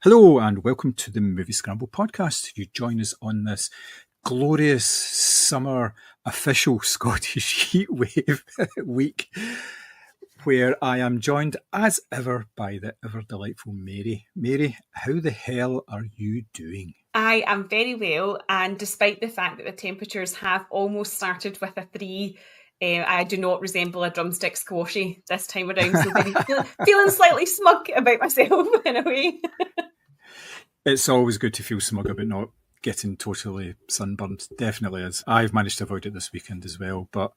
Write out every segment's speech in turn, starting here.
Hello and welcome to the Moviescramble podcast. You join us on this glorious summer official Scottish heatwave week where I am joined as ever by the ever delightful Mary. Mary, how the hell are you doing? I am very well, and despite the fact that the temperatures have almost started with a 3, I do not resemble a drumstick squashy this time around, so feeling slightly smug about myself in a way. It's always good to feel smug about not getting totally sunburned. Definitely is. I've managed to avoid it this weekend as well, but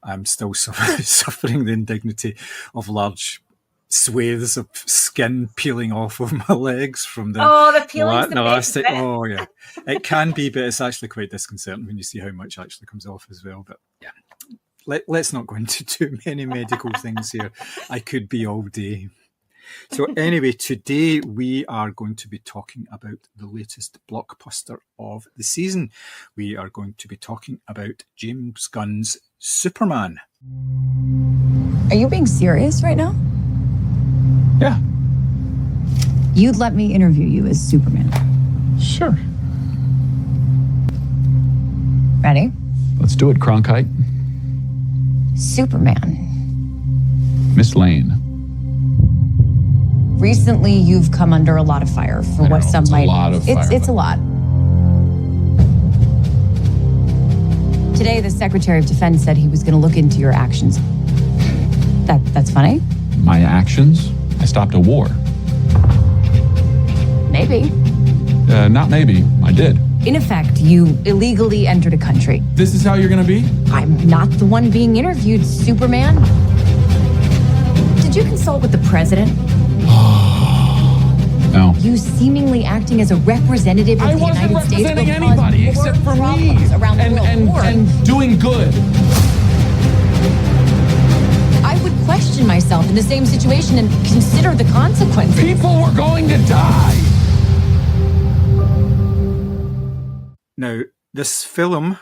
I'm still suffering the indignity of large swathes of skin peeling off of my legs from the peeling's the best bit. Oh yeah, it can be, but it's actually quite disconcerting when you see how much actually comes off as well. But yeah, let's not go into too many medical things here. I could be all day. So anyway, today we are going to be talking about the latest blockbuster of the season. We are going to be talking about James Gunn's Superman. Are you being serious right now? Yeah. You'd let me interview you as Superman. Sure. Ready? Let's do it, Cronkite. Superman. Miss Lane. Recently, you've come under a lot of fire for what some might. A lot of fire. It's a lot. Today, the Secretary of Defense said he was going to look into your actions. That's funny? My actions? I stopped a war. Maybe. Not maybe. I did. In effect, you illegally entered a country. This is how you're gonna be? I'm not the one being interviewed, Superman. Did you consult with the president? No. You seemingly acting as a representative of the United States. I wasn't representing anybody except for me. Around the world. And doing good. I would question myself in the same situation and consider the consequences. People were going to die. Now, this film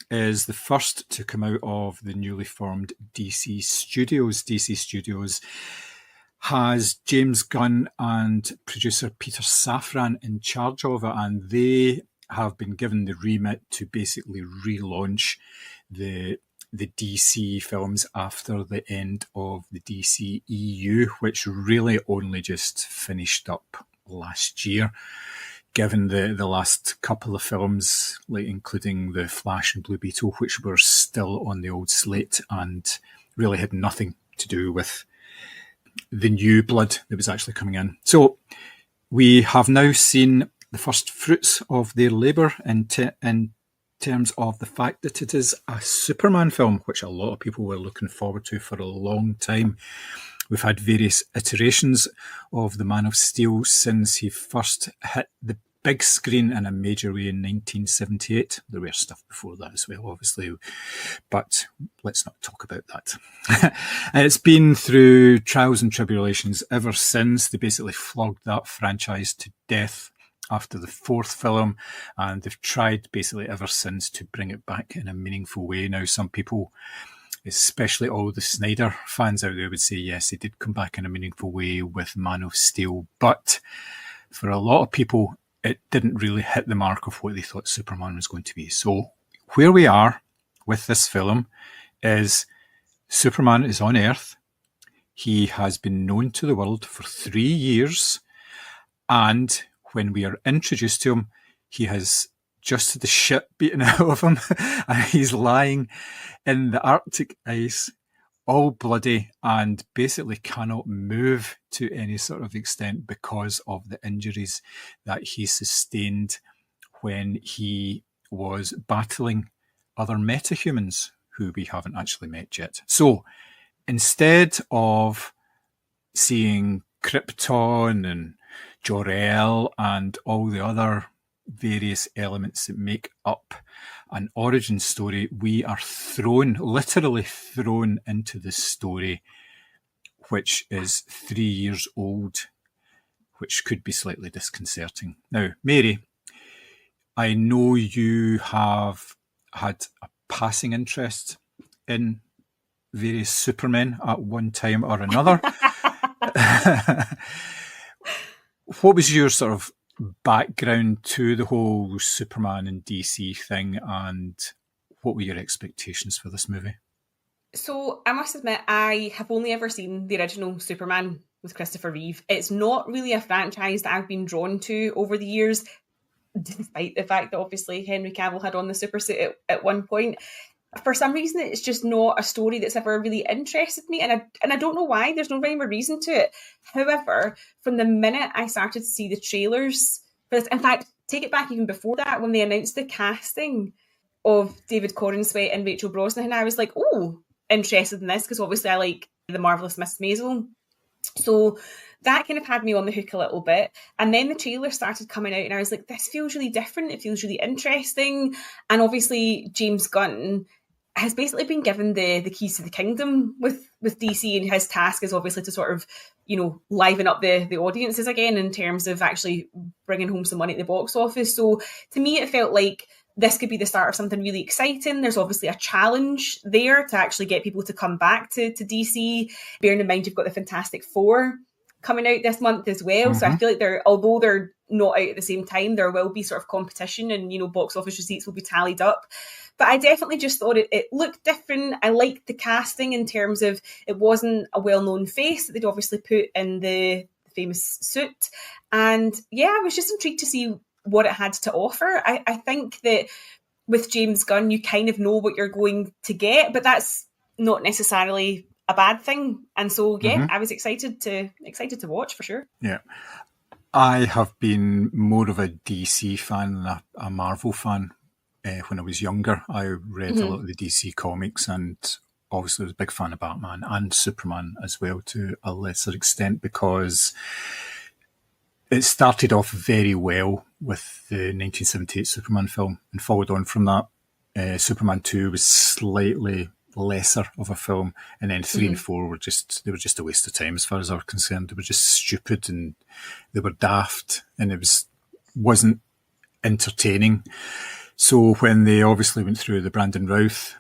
is the first to come out of the newly formed DC Studios. DC Studios has James Gunn and producer Peter Safran in charge of it, and they have been given the remit to basically relaunch the DC films after the end of the DCEU, which really only just finished up last year. Given the last couple of films, like including The Flash and Blue Beetle, which were still on the old slate and really had nothing to do with the new blood that was actually coming in. So we have now seen the first fruits of their labour in terms of the fact that it is a Superman film, which a lot of people were looking forward to for a long time. We've had various iterations of the Man of Steel since he first hit the big screen in a major way in 1978. There were stuff before that as well, obviously, but let's not talk about that. It's been through trials and tribulations ever since. They basically flogged that franchise to death after the fourth film, and they've tried basically ever since to bring it back in a meaningful way. Now, some people, especially all the Snyder fans out there, would say, yes, he did come back in a meaningful way with Man of Steel, but for a lot of people, it didn't really hit the mark of what they thought Superman was going to be. So where we are with this film is Superman is on Earth. He has been known to the world for 3 years, and when we are introduced to him, he has just had the shit beaten out of him, and he's lying in the Arctic ice, all bloody, and basically cannot move to any sort of extent because of the injuries that he sustained when he was battling other metahumans who we haven't actually met yet. So instead of seeing Krypton and Jor-El and all the other various elements that make up an origin story, we are literally thrown into this story, which is 3 years old, which could be slightly disconcerting. Now, Mary, I know you have had a passing interest in various Supermen at one time or another. what was your sort of background to the whole Superman and DC thing, and what were your expectations for this movie? So I must admit, I have only ever seen the original Superman with Christopher Reeve. It's not really a franchise that I've been drawn to over the years, despite the fact that obviously Henry Cavill had on the super suit at one point. For some reason, it's just not a story that's ever really interested me, and I don't know why. There's no rhyme or reason to it. However, from the minute I started to see the trailers for this, in fact, take it back even before that, when they announced the casting of David Corenswet and Rachel Brosnahan, I was like, oh, interested in this, because obviously I like The Marvelous Miss Maisel. So that kind of had me on the hook a little bit. And then the trailer started coming out and I was like, this feels really different. It feels really interesting. And obviously James Gunn has basically been given the keys to the kingdom with DC, and his task is obviously to sort of, liven up the audiences again in terms of actually bringing home some money at the box office. So to me, it felt like this could be the start of something really exciting. There's obviously a challenge there to actually get people to come back to DC. Bearing in mind, you've got the Fantastic Four coming out this month as well. Mm-hmm. So I feel like although they're not out at the same time, there will be sort of competition and, box office receipts will be tallied up. But I definitely just thought it looked different. I liked the casting in terms of it wasn't a well-known face that they'd obviously put in the famous suit. And yeah, I was just intrigued to see what it had to offer. I think that with James Gunn, you kind of know what you're going to get, but that's not necessarily a bad thing. And so, yeah, I was excited to watch for sure. Yeah. I have been more of a DC fan than a Marvel fan. When I was younger, I read a lot of the DC comics, and obviously was a big fan of Batman and Superman as well to a lesser extent, because it started off very well with the 1978 Superman film, and followed on from that. Superman 2 was slightly lesser of a film, and then 3 and 4 were just a waste of time as far as I was concerned. They were just stupid and they were daft, and it wasn't entertaining. So when they obviously went through the Brandon Routh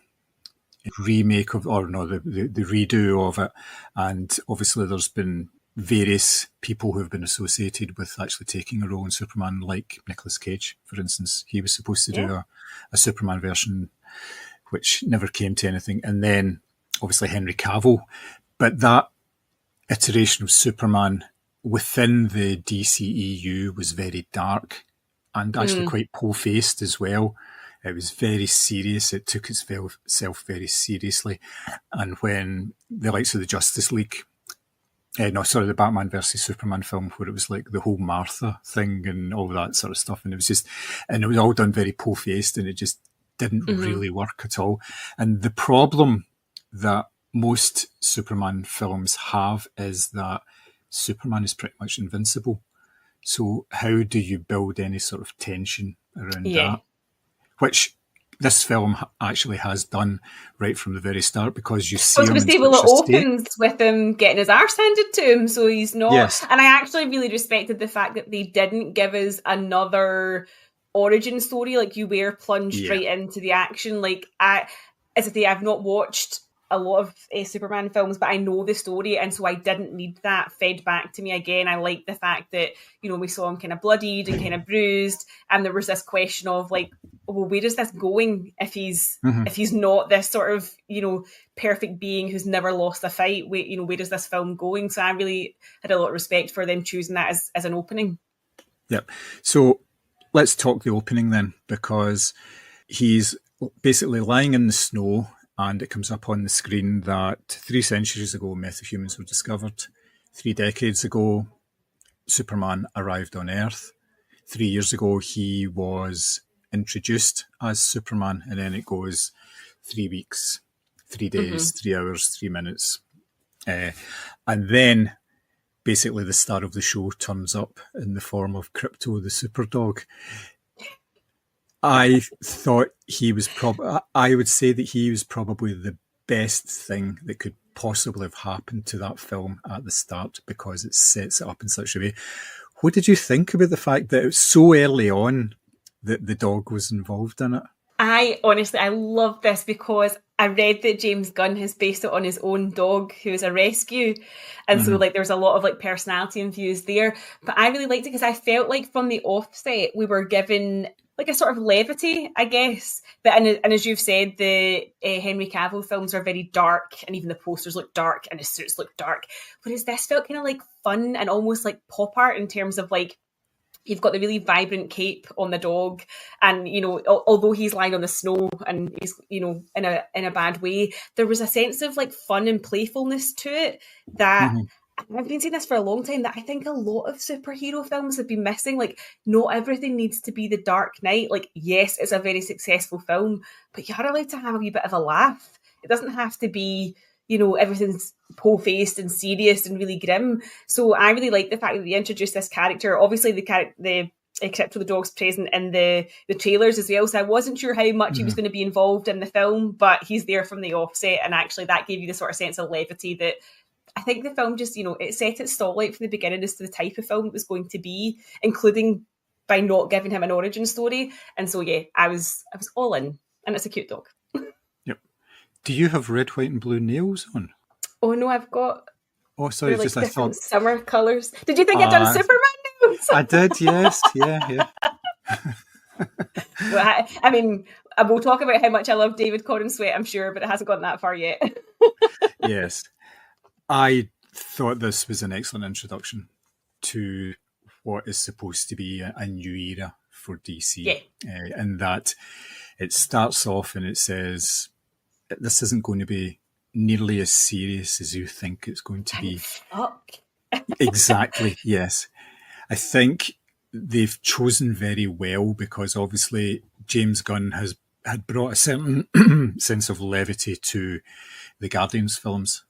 remake the redo of it, and obviously there's been various people who have been associated with actually taking a role in Superman, like Nicolas Cage, for instance. He was supposed to do a Superman version, which never came to anything. And then obviously Henry Cavill. But that iteration of Superman within the DCEU was very dark and actually quite po-faced as well. It was very serious. It took itself very seriously. And when the likes of the Justice League, the Batman versus Superman film, where it was like the whole Martha thing and all that sort of stuff. And it was all done very po-faced, and it just didn't really work at all. And the problem that most Superman films have is that Superman is pretty much invincible. So how do you build any sort of tension around that? Which this film actually has done right from the very start, because you see him. It opens with him getting his arse handed to him, so he's not. Yes. And I actually really respected the fact that they didn't give us another origin story. Like, you were plunged right into the action. Like, as I say, I've not watched a lot of Superman films, but I know the story, and so I didn't need that fed back to me again. I like the fact that, we saw him kind of bloodied and kind of bruised, and there was this question of like, well, where is this going if he's not this sort of, perfect being who's never lost a fight? Where is this film going? So I really had a lot of respect for them choosing that as an opening. Yep. So let's talk the opening then, because he's basically lying in the snow, and it comes up on the screen that 3 centuries ago, metahumans were discovered. 3 decades ago, Superman arrived on Earth. 3 years ago, he was introduced as Superman, and then it goes 3 weeks, 3 days, 3 hours, 3 minutes. And then basically the star of the show turns up in the form of Krypto, the superdog. I thought I would say that he was probably the best thing that could possibly have happened to that film at the start, because it sets it up in such a way. What did you think about the fact that it was so early on that the dog was involved in it? I love this, because I read that James Gunn has based it on his own dog, who is a rescue. And so like there's a lot of like personality infused there. But I really liked it because I felt like from the offset we were given like a sort of levity, I guess. But and as you've said, the Henry Cavill films are very dark, and even the posters look dark and his suits look dark. Whereas this felt kind of like fun and almost like pop art in terms of like, you've got the really vibrant cape on the dog, and you know, although he's lying on the snow and he's, you know, in a bad way, there was a sense of like fun and playfulness to it that I've been saying this for a long time, that I think a lot of superhero films have been missing. Like, not everything needs to be the Dark Knight. Like, yes, it's a very successful film, but you're allowed to have a wee bit of a laugh. It doesn't have to be, you know, everything's po-faced and serious and really grim. So I really like the fact that they introduced this character. Obviously, the except for the dog's present in the trailers as well. So I wasn't sure how much he was going to be involved in the film, but he's there from the offset, and actually that gave you the sort of sense of levity that I think the film just, you know, it set its stall out from the beginning as to the type of film it was going to be, including by not giving him an origin story. And so yeah, I was all in, and it's a cute dog. Yep. Do you have red, white, and blue nails on? Oh no, I've got. Oh, sorry, like just I different thought summer colours. Did you think I'd done Superman nails? I did. Yes, yeah. Well, I mean, I will talk about how much I love David Corenswet, I'm sure, but it hasn't gotten that far yet. Yes. I thought this was an excellent introduction to what is supposed to be a new era for DC. And that it starts off and it says, this isn't going to be nearly as serious as you think it's going to be. Fuck. Exactly, yes. I think they've chosen very well, because obviously James Gunn had brought a certain sense of levity to the Guardians films,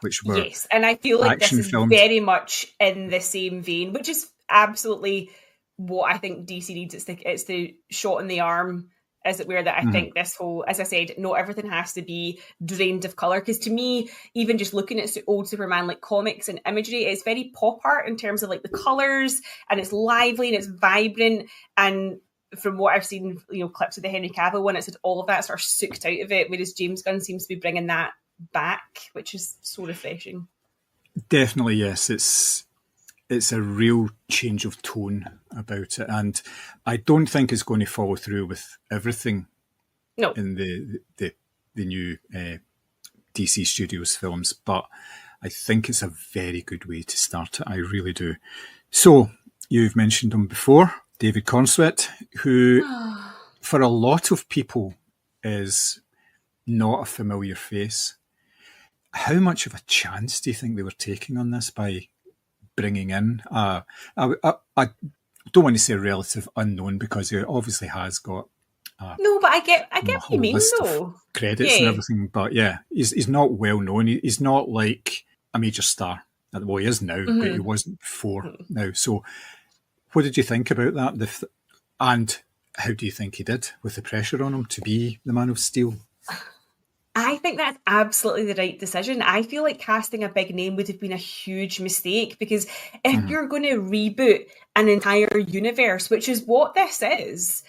which were yes, and I feel like this is films. very much in the same vein, which is absolutely what I think DC needs. It's the shot in the arm, as it were, that I think this whole, as I said, not everything has to be drained of colour. Because to me, even just looking at old Superman like comics and imagery, it's very pop art in terms of like the colours, and it's lively and it's vibrant. And from what I've seen, you know, clips of the Henry Cavill one, it's all of that sort of soaked out of it, whereas James Gunn seems to be bringing that back, which is so refreshing. Definitely, yes. It's a real change of tone about it, and I don't think it's going to follow through with everything in the new DC Studios films, but I think it's a very good way to start it. I really do. So, you've mentioned him before, David Corenswet, who for a lot of people is not a familiar face. How much of a chance do you think they were taking on this by bringing in I don't want to say a relative unknown, because he obviously has got no, but I get what you mean, though. Credits and everything, but yeah, he's not well known. He's not like a major star. Well, he is now, but he wasn't before now. So, what did you think about that? And how do you think he did with the pressure on him to be the Man of Steel? I think that's absolutely the right decision. I feel like casting a big name would have been a huge mistake, because if you're going to reboot an entire universe, which is what this is,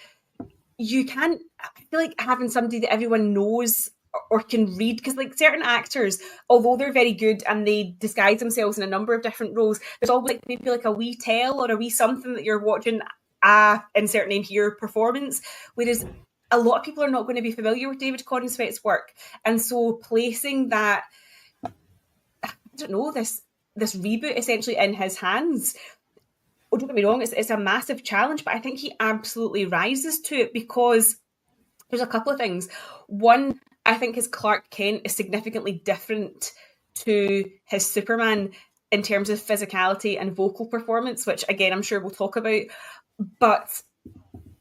you can't, I feel like having somebody that everyone knows or can read, because like certain actors, although they're very good and they disguise themselves in a number of different roles, there's always like maybe like a wee tell or a wee something that you're watching insert name here performance, whereas a lot of people are not going to be familiar with David Corenswet's work. And so placing that, I don't know, this reboot essentially in his hands, oh, don't get me wrong, it's a massive challenge, but I think he absolutely rises to it, because there's a couple of things. One, I think his Clark Kent is significantly different to his Superman in terms of physicality and vocal performance, which again, I'm sure we'll talk about. But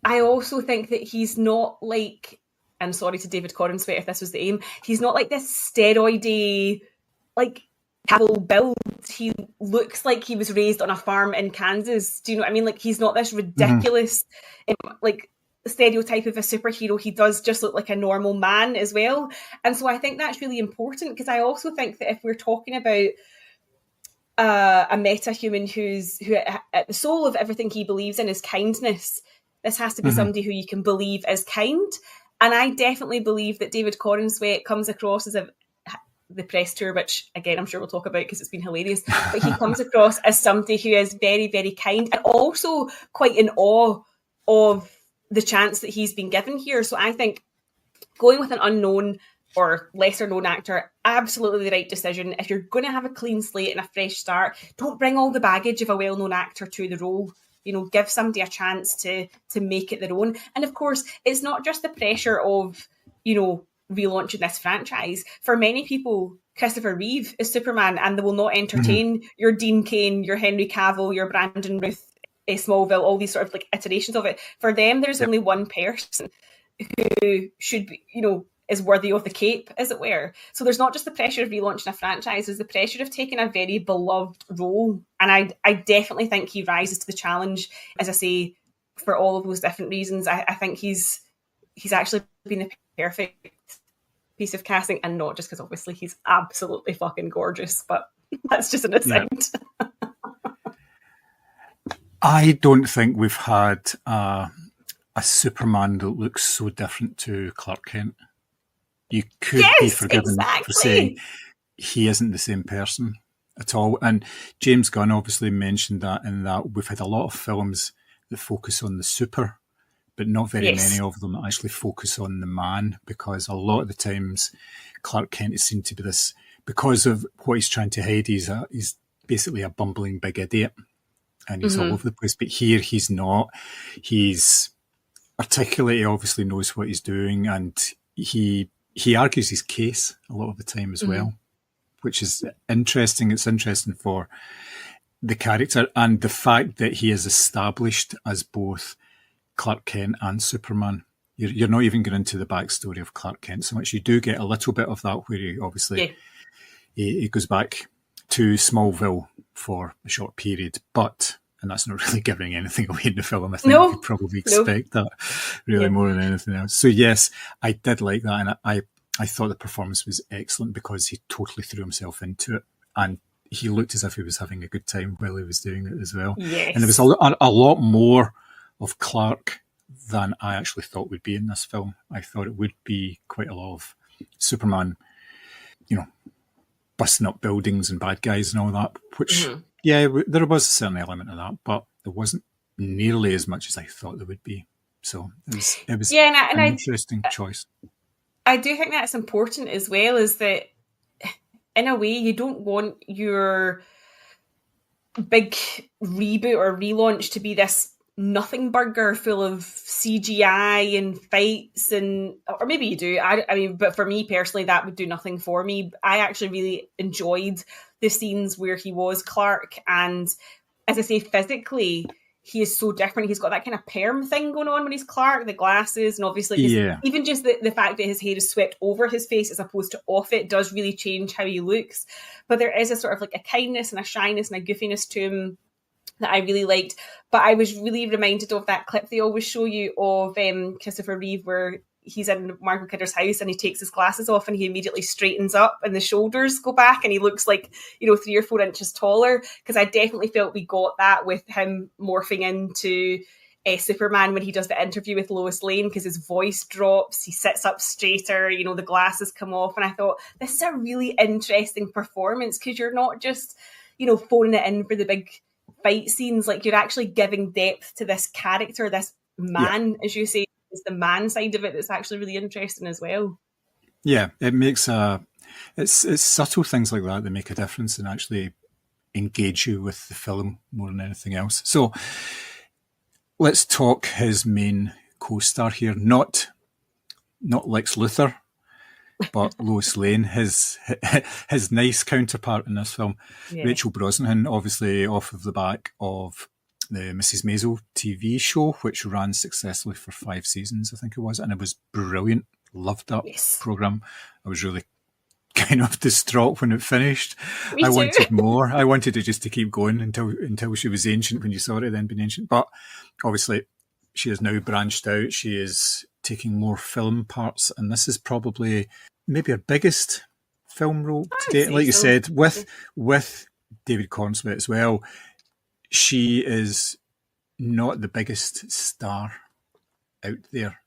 I also think that he's not like, and sorry to David Corenswet if this was the aim, he's not like this steroidy, like, Cavill build. He looks like he was raised on a farm in Kansas. Do you know what I mean? Like, he's not this ridiculous, like, stereotype of a superhero. He does just look like a normal man as well. And so I think that's really important, because I also think that if we're talking about a meta-human who at the soul of everything he believes in is kindness, this has to be somebody who you can believe is kind. And I definitely believe that David Corenswet comes across as the press tour, which again I'm sure we'll talk about because it's been hilarious, but he comes across as somebody who is very, very kind and also quite in awe of the chance that he's been given here. So I think going with an unknown or lesser known actor, absolutely the right decision. If you're going to have a clean slate and a fresh start, don't bring all the baggage of a well-known actor to the role. You know, give somebody a chance to make it their own. And of course, it's not just the pressure of, you know, relaunching this franchise. For many people, Christopher Reeve is Superman, and they will not entertain your Dean Cain, your Henry Cavill, your Brandon Routh, Smallville, all these sort of like iterations of it. For them, there's only one person who should be, you know, is worthy of the cape, as it were. So there's not just the pressure of relaunching a franchise, there's the pressure of taking a very beloved role. And I definitely think he rises to the challenge, as I say, for all of those different reasons. I think he's actually been the perfect piece of casting, and not just because obviously he's absolutely fucking gorgeous, but that's just an aside. Yeah. I don't think we've had a Superman that looks so different to Clark Kent. You could be forgiven for saying he isn't the same person at all. And James Gunn obviously mentioned that in that we've had a lot of films that focus on the super, but not very many of them that actually focus on the man, because a lot of the times Clark Kent is seen to be this, because of what he's trying to hide, he's basically a bumbling big idiot and he's all over the place. But here he's not. He's articulate, he obviously knows what he's doing, and he argues his case a lot of the time as well, which is interesting. It's interesting for the character and the fact that he is established as both Clark Kent and Superman. You're not even going into the backstory of Clark Kent so much. You do get a little bit of that where he obviously he goes back to Smallville for a short period, and that's not really giving anything away in the film. I think you could probably expect that really more than anything else. So yes, I did like that, and I thought the performance was excellent because he totally threw himself into it, and he looked as if he was having a good time while he was doing it as well. Yes. And there was a lot more of Clark than I actually thought would be in this film. I thought it would be quite a lot of Superman, you know, busting up buildings and bad guys and all that, which, there was a certain element of that, but there wasn't nearly as much as I thought there would be. So it was an interesting choice. I do think that's important as well, is that in a way you don't want your big reboot or relaunch to be this nothing burger full of CGI and fights, or maybe you do. I mean, but for me personally, that would do nothing for me. I actually really enjoyed the scenes where he was Clark, and as I say, physically, he is so different. He's got that kind of perm thing going on when he's Clark, the glasses, and obviously even just the fact that his hair is swept over his face as opposed to off it does really change how he looks. But there is a sort of like a kindness and a shyness and a goofiness to him that I really liked. But I was really reminded of that clip they always show you of Christopher Reeve, where he's in Margot Kidder's house and he takes his glasses off and he immediately straightens up and the shoulders go back and he looks like, 3 or 4 inches taller. Because I definitely felt we got that with him morphing into Superman when he does the interview with Lois Lane, because his voice drops, he sits up straighter, the glasses come off. And I thought, this is a really interesting performance, because you're not just, phoning it in for the big fight scenes. Like, you're actually giving depth to this character, this man, as you say. It's the man side of it that's actually really interesting as well. Yeah, it makes it's subtle things like that make a difference and actually engage you with the film more than anything else. So let's talk his main co-star here, not Lex Luthor, but Lois Lane, his nice counterpart in this film, Rachel Brosnahan, obviously off of the back of the Mrs. Maisel TV show, which ran successfully for 5 seasons, I think it was, and it was brilliant. Loved that programme. I was really kind of distraught when it finished. Me too. Wanted more. I wanted it just to keep going until she was ancient when you saw it, then being ancient. But obviously, she has now branched out. She is taking more film parts, and this is probably maybe her biggest film role to date. Like you said, with David Cornswet as well. She is not the biggest star out there,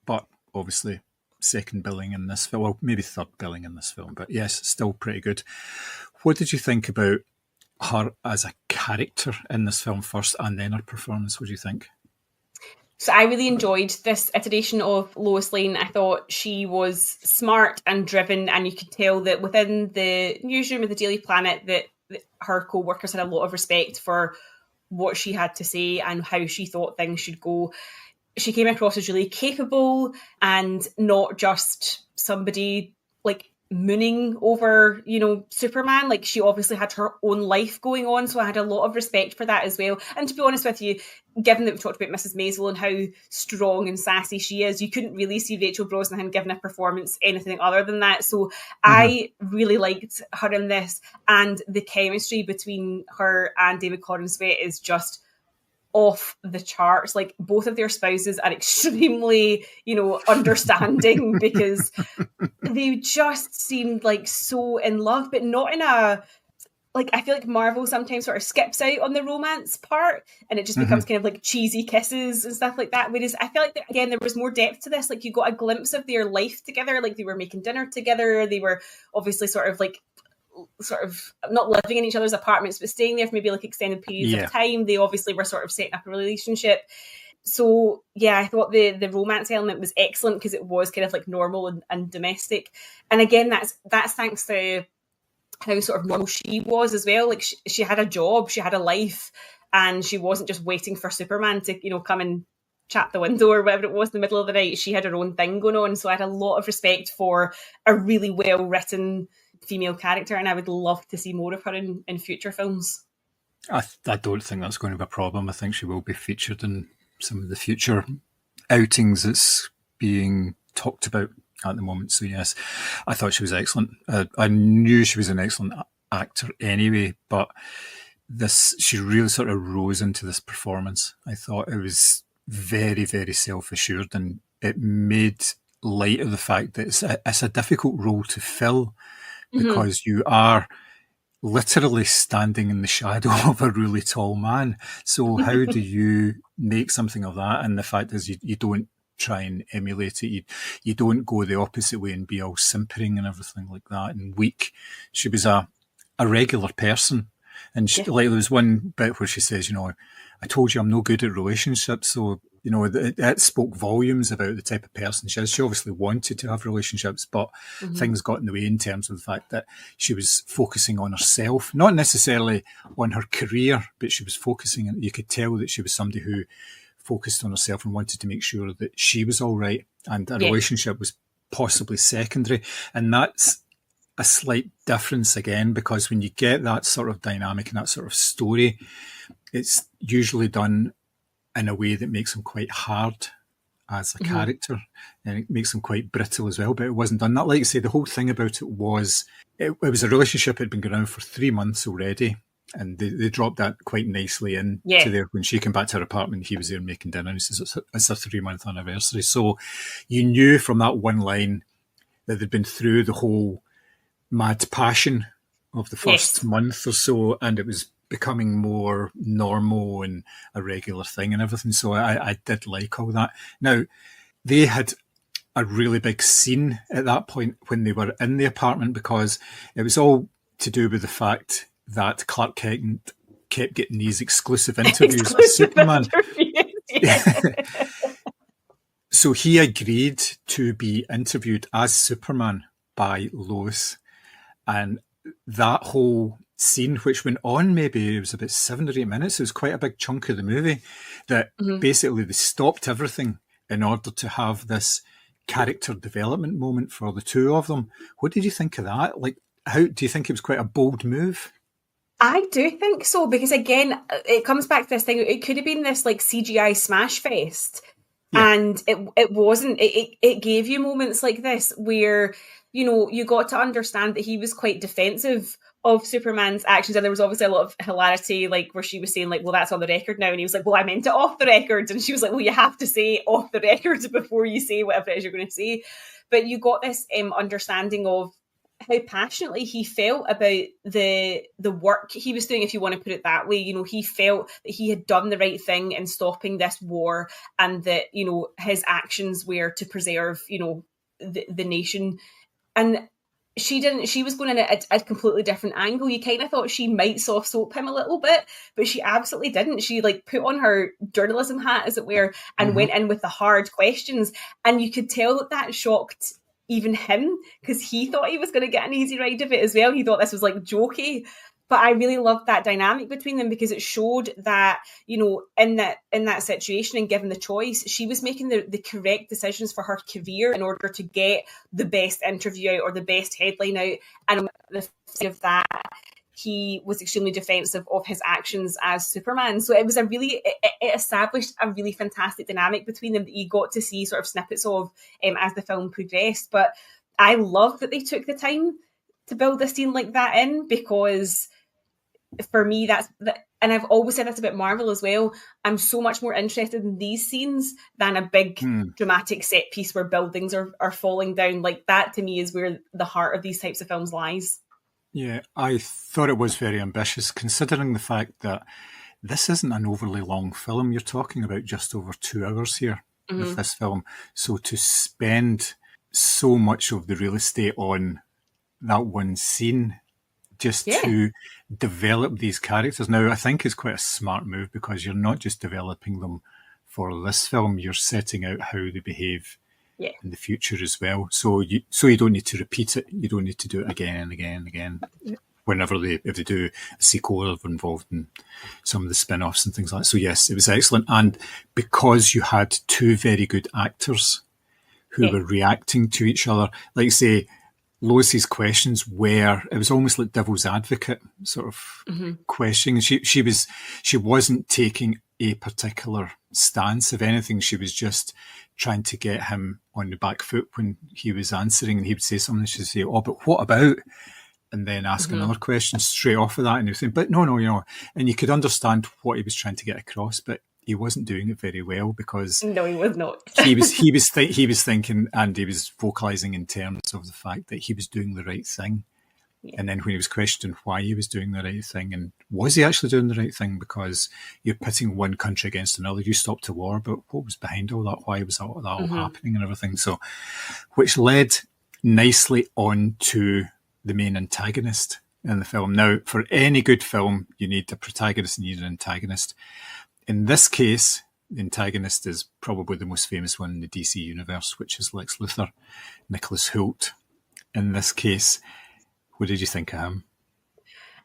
but obviously second billing in this film, well, maybe third billing in this film, but yes, still pretty good. What did you think about her as a character in this film first, and then her performance? What do you think? So I really enjoyed this iteration of Lois Lane. I thought she was smart and driven, and you could tell that within the newsroom of the Daily Planet that her co-workers had a lot of respect for what she had to say and how she thought things should go. She came across as really capable and not just somebody like mooning over, Superman. Like, she obviously had her own life going on, so I had a lot of respect for that as well. And to be honest with you, given that we've talked about Mrs. Maisel and how strong and sassy she is, you couldn't really see Rachel Brosnahan giving a performance anything other than that. So I really liked her in this, and the chemistry between her and David Corenswet is just off the charts. Like, both of their spouses are extremely, understanding because they just seemed like so in love, but not in a, like, I feel like Marvel sometimes sort of skips out on the romance part and it just becomes kind of like cheesy kisses and stuff like that. Whereas I feel like, again, there was more depth to this. Like, you got a glimpse of their life together. Like, they were making dinner together. They were obviously sort of not living in each other's apartments, but staying there for maybe like extended periods of time. They obviously were sort of setting up a relationship. So yeah, I thought the romance element was excellent because it was kind of like normal and domestic. And again, that's thanks to how sort of normal she was as well. Like, she had a job, she had a life, and she wasn't just waiting for Superman to, come and chat the window or whatever it was in the middle of the night. She had her own thing going on. So I had a lot of respect for a really well written female character, and I would love to see more of her in future films. I don't think that's going to be a problem. I think she will be featured in some of the future outings that's being talked about at the moment. So yes, I thought she was excellent. I knew she was an excellent actor anyway, but she really sort of rose into this performance. I thought it was very, very self-assured, and it made light of the fact that it's a difficult role to fill because you are literally standing in the shadow of a really tall man. So how do you make something of that? And the fact is you don't try and emulate it. You don't go the opposite way and be all simpering and everything like that and weak. She was a regular person. And like, there was one bit where she says, I told you I'm no good at relationships. So, it spoke volumes about the type of person she is. She obviously wanted to have relationships, but things got in the way in terms of the fact that she was focusing on herself, not necessarily on her career, but she was focusing, and you could tell that she was somebody who focused on herself and wanted to make sure that she was all right. And a relationship was possibly secondary. And that's a slight difference again, because when you get that sort of dynamic and that sort of story, it's usually done in a way that makes him quite hard as a character, and it makes him quite brittle as well, but it wasn't done that. Like I say, the whole thing about it was a relationship that had been going on for 3 months already, and they dropped that quite nicely in to there. When she came back to her apartment, he was there making dinner, and he says it's their 3-month anniversary. So you knew from that one line that they'd been through the whole mad passion of the first month or so, and it was becoming more normal and a regular thing and everything. So I did like all that. Now, they had a really big scene at that point when they were in the apartment, because it was all to do with the fact that Clark Kent kept getting these exclusive interviews with Superman. So he agreed to be interviewed as Superman by Lois, and that whole scene, which went on maybe it was about 7 or 8 minutes, it was quite a big chunk of the movie, that basically they stopped everything in order to have this character development moment for the two of them. What did you think of that? Like, how do you think it was quite a bold move? I do think so, because again, it comes back to this thing. It could have been this like CGI smash fest, and it wasn't. It gave you moments like this where, you got to understand that he was quite defensive of Superman's actions, and there was obviously a lot of hilarity, like where she was saying like, well, that's on the record now, and he was like, well, I meant it off the record, and she was like, well, you have to say off the record before you say whatever it is you're going to say. But you got this understanding of how passionately he felt about the work he was doing, if you want to put it that way. You know, he felt that he had done the right thing in stopping this war, and that, you know, his actions were to preserve, you know, the nation. And she didn't. She was going in a completely different angle. You kind of thought she might soft soap him a little bit, but she absolutely didn't. She like put on her journalism hat, as it were, and went in with the hard questions. And you could tell that shocked even him, because he thought he was going to get an easy ride of it as well. He thought this was like jokey. But I really loved that dynamic between them, because it showed that, you know, in that situation and given the choice, she was making the correct decisions for her career in order to get the best interview out or the best headline out. And the of that, he was extremely defensive of his actions as Superman. So it was it established a really fantastic dynamic between them that you got to see sort of snippets of as the film progressed. But I love that they took the time to build a scene like that in, because for me, and I've always said this about Marvel as well, I'm so much more interested in these scenes than a big dramatic set piece where buildings are falling down. Like, that to me is where the heart of these types of films lies. Yeah, I thought it was very ambitious, considering the fact that this isn't an overly long film. You're talking about just over 2 hours here with this film. So to spend so much of the real estate on that one scene just to develop these characters. Now, I think it's quite a smart move, because you're not just developing them for this film, you're setting out how they behave in the future as well. So you don't need to repeat it. You don't need to do it again and again and again. Whenever if they do a sequel or they're involved in some of the spin-offs and things like that. So yes, it was excellent. And because you had two very good actors who were reacting to each other, like say, Lois's questions were, it was almost like devil's advocate sort of questioning. She wasn't taking a particular stance. If anything, she was just trying to get him on the back foot when he was answering, and he would say something, she'd say, "Oh, but what about?" And then ask another question straight off of that, and he was saying, "But no, you know," and you could understand what he was trying to get across, but he wasn't doing it very well, because no, he was not. he was thinking, and he was vocalizing in terms of the fact that he was doing the right thing. And then when he was questioned why he was doing the right thing, and was he actually doing the right thing, because you're pitting one country against another, you stopped a war, but what was behind all that? Why was that all happening and everything? So, which led nicely on to the main antagonist in the film. Now, for any good film, you need a protagonist and you need an antagonist. In this case, the antagonist is probably the most famous one in the DC universe, which is Lex Luthor, Nicholas Hoult. In this case, what did you think of him?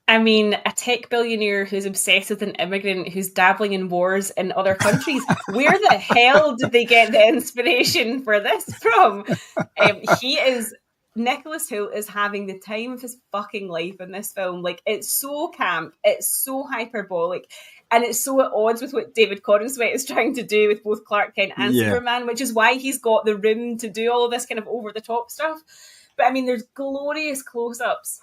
I mean, a tech billionaire who's obsessed with an immigrant who's dabbling in wars in other countries. Where the hell did they get the inspiration for this from? Nicholas Hoult is having the time of his fucking life in this film. Like, it's so camp, it's so hyperbolic, and it's so at odds with what David Corenswet is trying to do with both Clark Kent and Superman, which is why he's got the room to do all of this kind of over-the-top stuff. But I mean, there's glorious close-ups,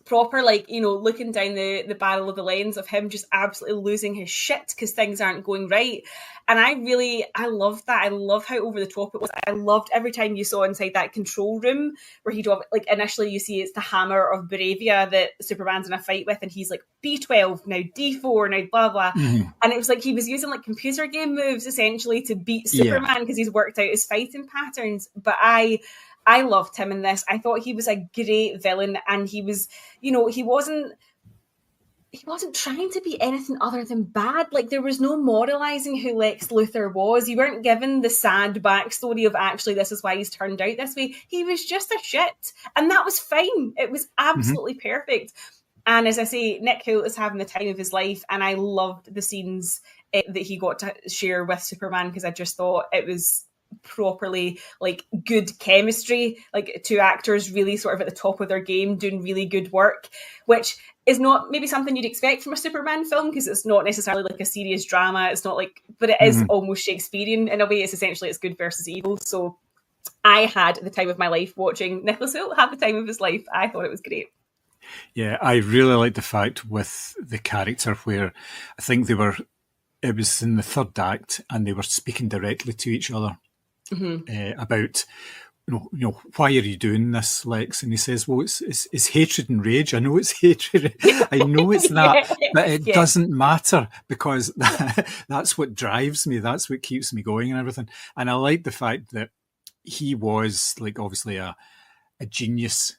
proper, like, you know, looking down the barrel of the lens of him just absolutely losing his shit because things aren't going right. And I love that. I love how over the top it was. I loved every time you saw inside that control room where he'd, like, initially you see it's the hammer of Baravia that Superman's in a fight with, and he's like, B12, now D4, now blah, blah. And it was like he was using like computer game moves essentially to beat Superman because he's worked out his fighting patterns. But I loved him in this. I thought he was a great villain, and he was, you know, he wasn't trying to be anything other than bad. Like, there was no moralizing who Lex Luthor was. You weren't given the sad backstory of actually this is why he's turned out this way. He was just a shit, and that was fine. It was absolutely perfect. And as I say, Nick Hoult is having the time of his life, and I loved the scenes that he got to share with Superman, because I just thought it was properly like good chemistry, like two actors really sort of at the top of their game doing really good work, which is not maybe something you'd expect from a Superman film, because it's not necessarily like a serious drama. It's not like, but it is almost Shakespearean in a way. It's essentially, it's good versus evil. So I had the time of my life watching Nicholas Hoult have the time of his life. I thought it was great. Yeah, I really like the fact with the character where I think it was in the third act, and they were speaking directly to each other about why are you doing this, Lex? And he says, well, it's hatred and rage. I know it's hatred. I know it's that, but it doesn't matter because that's what drives me. That's what keeps me going and everything. And I like the fact that he was like obviously a genius,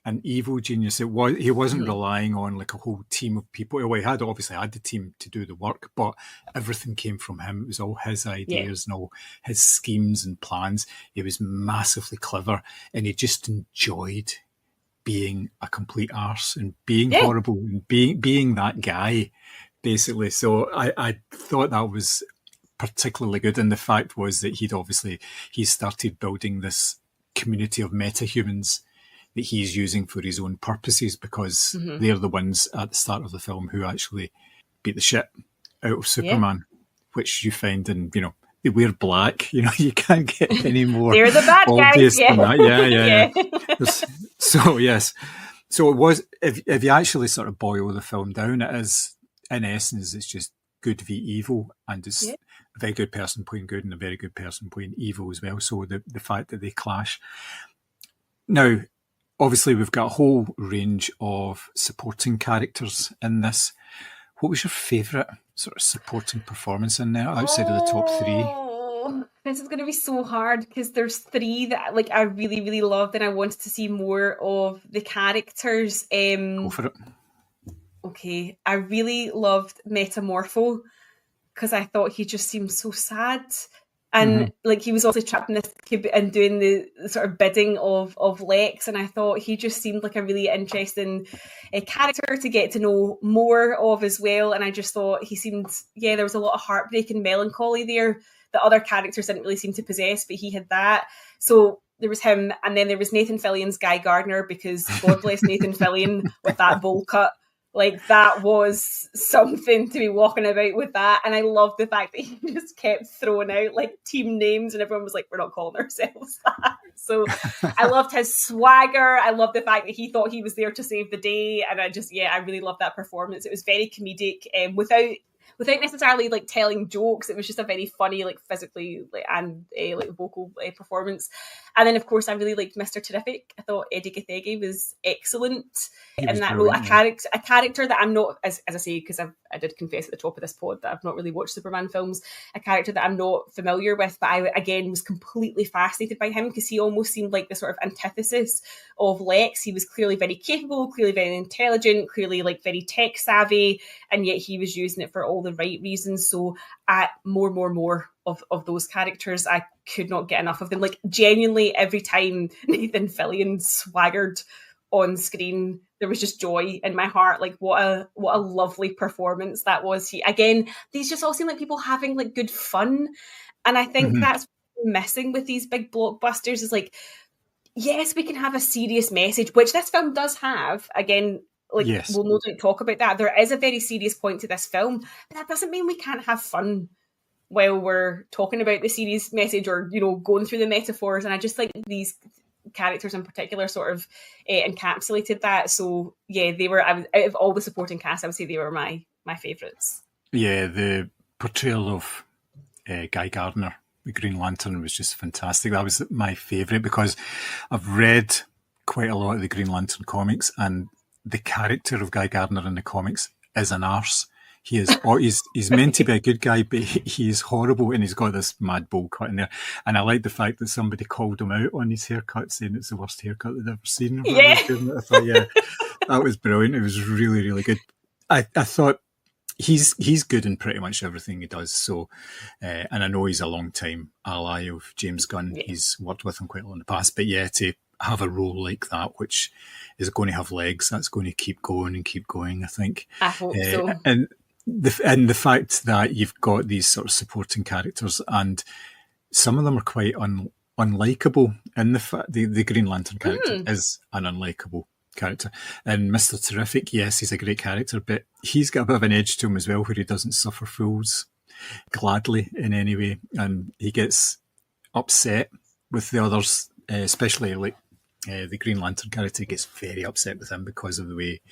an evil genius. He wasn't relying on like a whole team of people. Well, he obviously had the team to do the work, but everything came from him. It was all his ideas and all his schemes and plans. He was massively clever, and he just enjoyed being a complete arse and being horrible and being that guy, basically. So I thought that was particularly good. And the fact was that he started building this community of metahumans that he's using for his own purposes, because they're the ones at the start of the film who actually beat the shit out of Superman, which you find in, they wear black. You can't get any more they're the bad obvious guys. than that. Yeah. So, yes. So it was, if you actually sort of boil the film down, it is, in essence, it's just good v evil, and it's a very good person playing good and a very good person playing evil as well. So the fact that they clash. Now, obviously, we've got a whole range of supporting characters in this. What was your favourite sort of supporting performance in there outside of the top three? This is going to be so hard because there's three that I really, really loved, and I wanted to see more of the characters. Go for it. Okay, I really loved Metamorpho because I thought he just seemed so sad. And he was also trapped in this cube and doing the sort of bidding of Lex, and I thought he just seemed like a really interesting character to get to know more of as well. And I just thought he seemed, there was a lot of heartbreak and melancholy there that other characters didn't really seem to possess, but he had that. So there was him, and then there was Nathan Fillion's Guy Gardner, because God bless Nathan Fillion with that bowl cut. That was something to be walking about with that. And I loved the fact that he just kept throwing out team names, and everyone was like, we're not calling ourselves that. So I loved his swagger. I loved the fact that he thought he was there to save the day. And I really loved that performance. It was very comedic, without necessarily telling jokes. It was just a very funny, physically and vocal performance. And then, of course, I really liked Mr. Terrific. I thought Eddie Gathegi was excellent in that role. A character that I'm not, as I say, because I did confess at the top of this pod that I've not really watched Superman films, a character that I'm not familiar with, but I, again, was completely fascinated by him because he almost seemed like the sort of antithesis of Lex. He was clearly very capable, clearly very intelligent, clearly very tech savvy, and yet he was using it for all the right reasons. So more of those characters. I could not get enough of them. Genuinely, every time Nathan Fillion swaggered on screen, there was just joy in my heart. What a lovely performance that was. These just all seem like people having good fun, and I think that's what we're missing with these big blockbusters. Is yes, we can have a serious message, which this film does have. Again, yes. We'll no doubt talk about that. There is a very serious point to this film, but that doesn't mean we can't have fun while we're talking about the serious message or, going through the metaphors. And I just think these characters in particular sort of encapsulated that. So, they were, out of all the supporting cast, I would say they were my favourites. Yeah, the portrayal of Guy Gardner, the Green Lantern, was just fantastic. That was my favourite because I've read quite a lot of the Green Lantern comics, and the character of Guy Gardner in the comics is an arse. He is. He's meant to be a good guy, but he is horrible, and he's got this mad bowl cut in there. And I like the fact that somebody called him out on his haircut, saying it's the worst haircut they've ever seen. Yeah, I thought, that was brilliant. It was really, really good. I thought he's good in pretty much everything he does. So, and I know he's a long time ally of James Gunn. Yeah. He's worked with him quite a lot in the past, but to have a role like that, which is going to have legs, that's going to keep going and keep going, I think. I hope so. And the fact that you've got these sort of supporting characters, and some of them are quite unlikable. And the Green Lantern character is an unlikable character. And Mr. Terrific, yes, he's a great character, but he's got a bit of an edge to him as well, where he doesn't suffer fools gladly in any way, and he gets upset with the others, especially the Green Lantern character gets very upset with him because of the way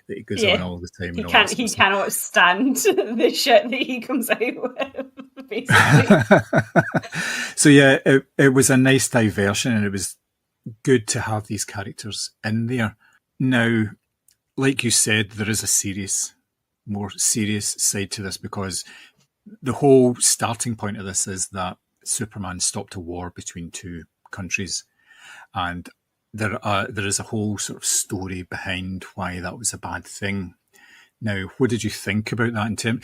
that he goes on all the time. He cannot stand the shit that he comes out with, basically. So it was a nice diversion, and it was good to have these characters in there. Now, like you said, there is a more serious side to this, because the whole starting point of this is that Superman stopped a war between two countries, and there is a whole sort of story behind why that was a bad thing. Now, what did you think about that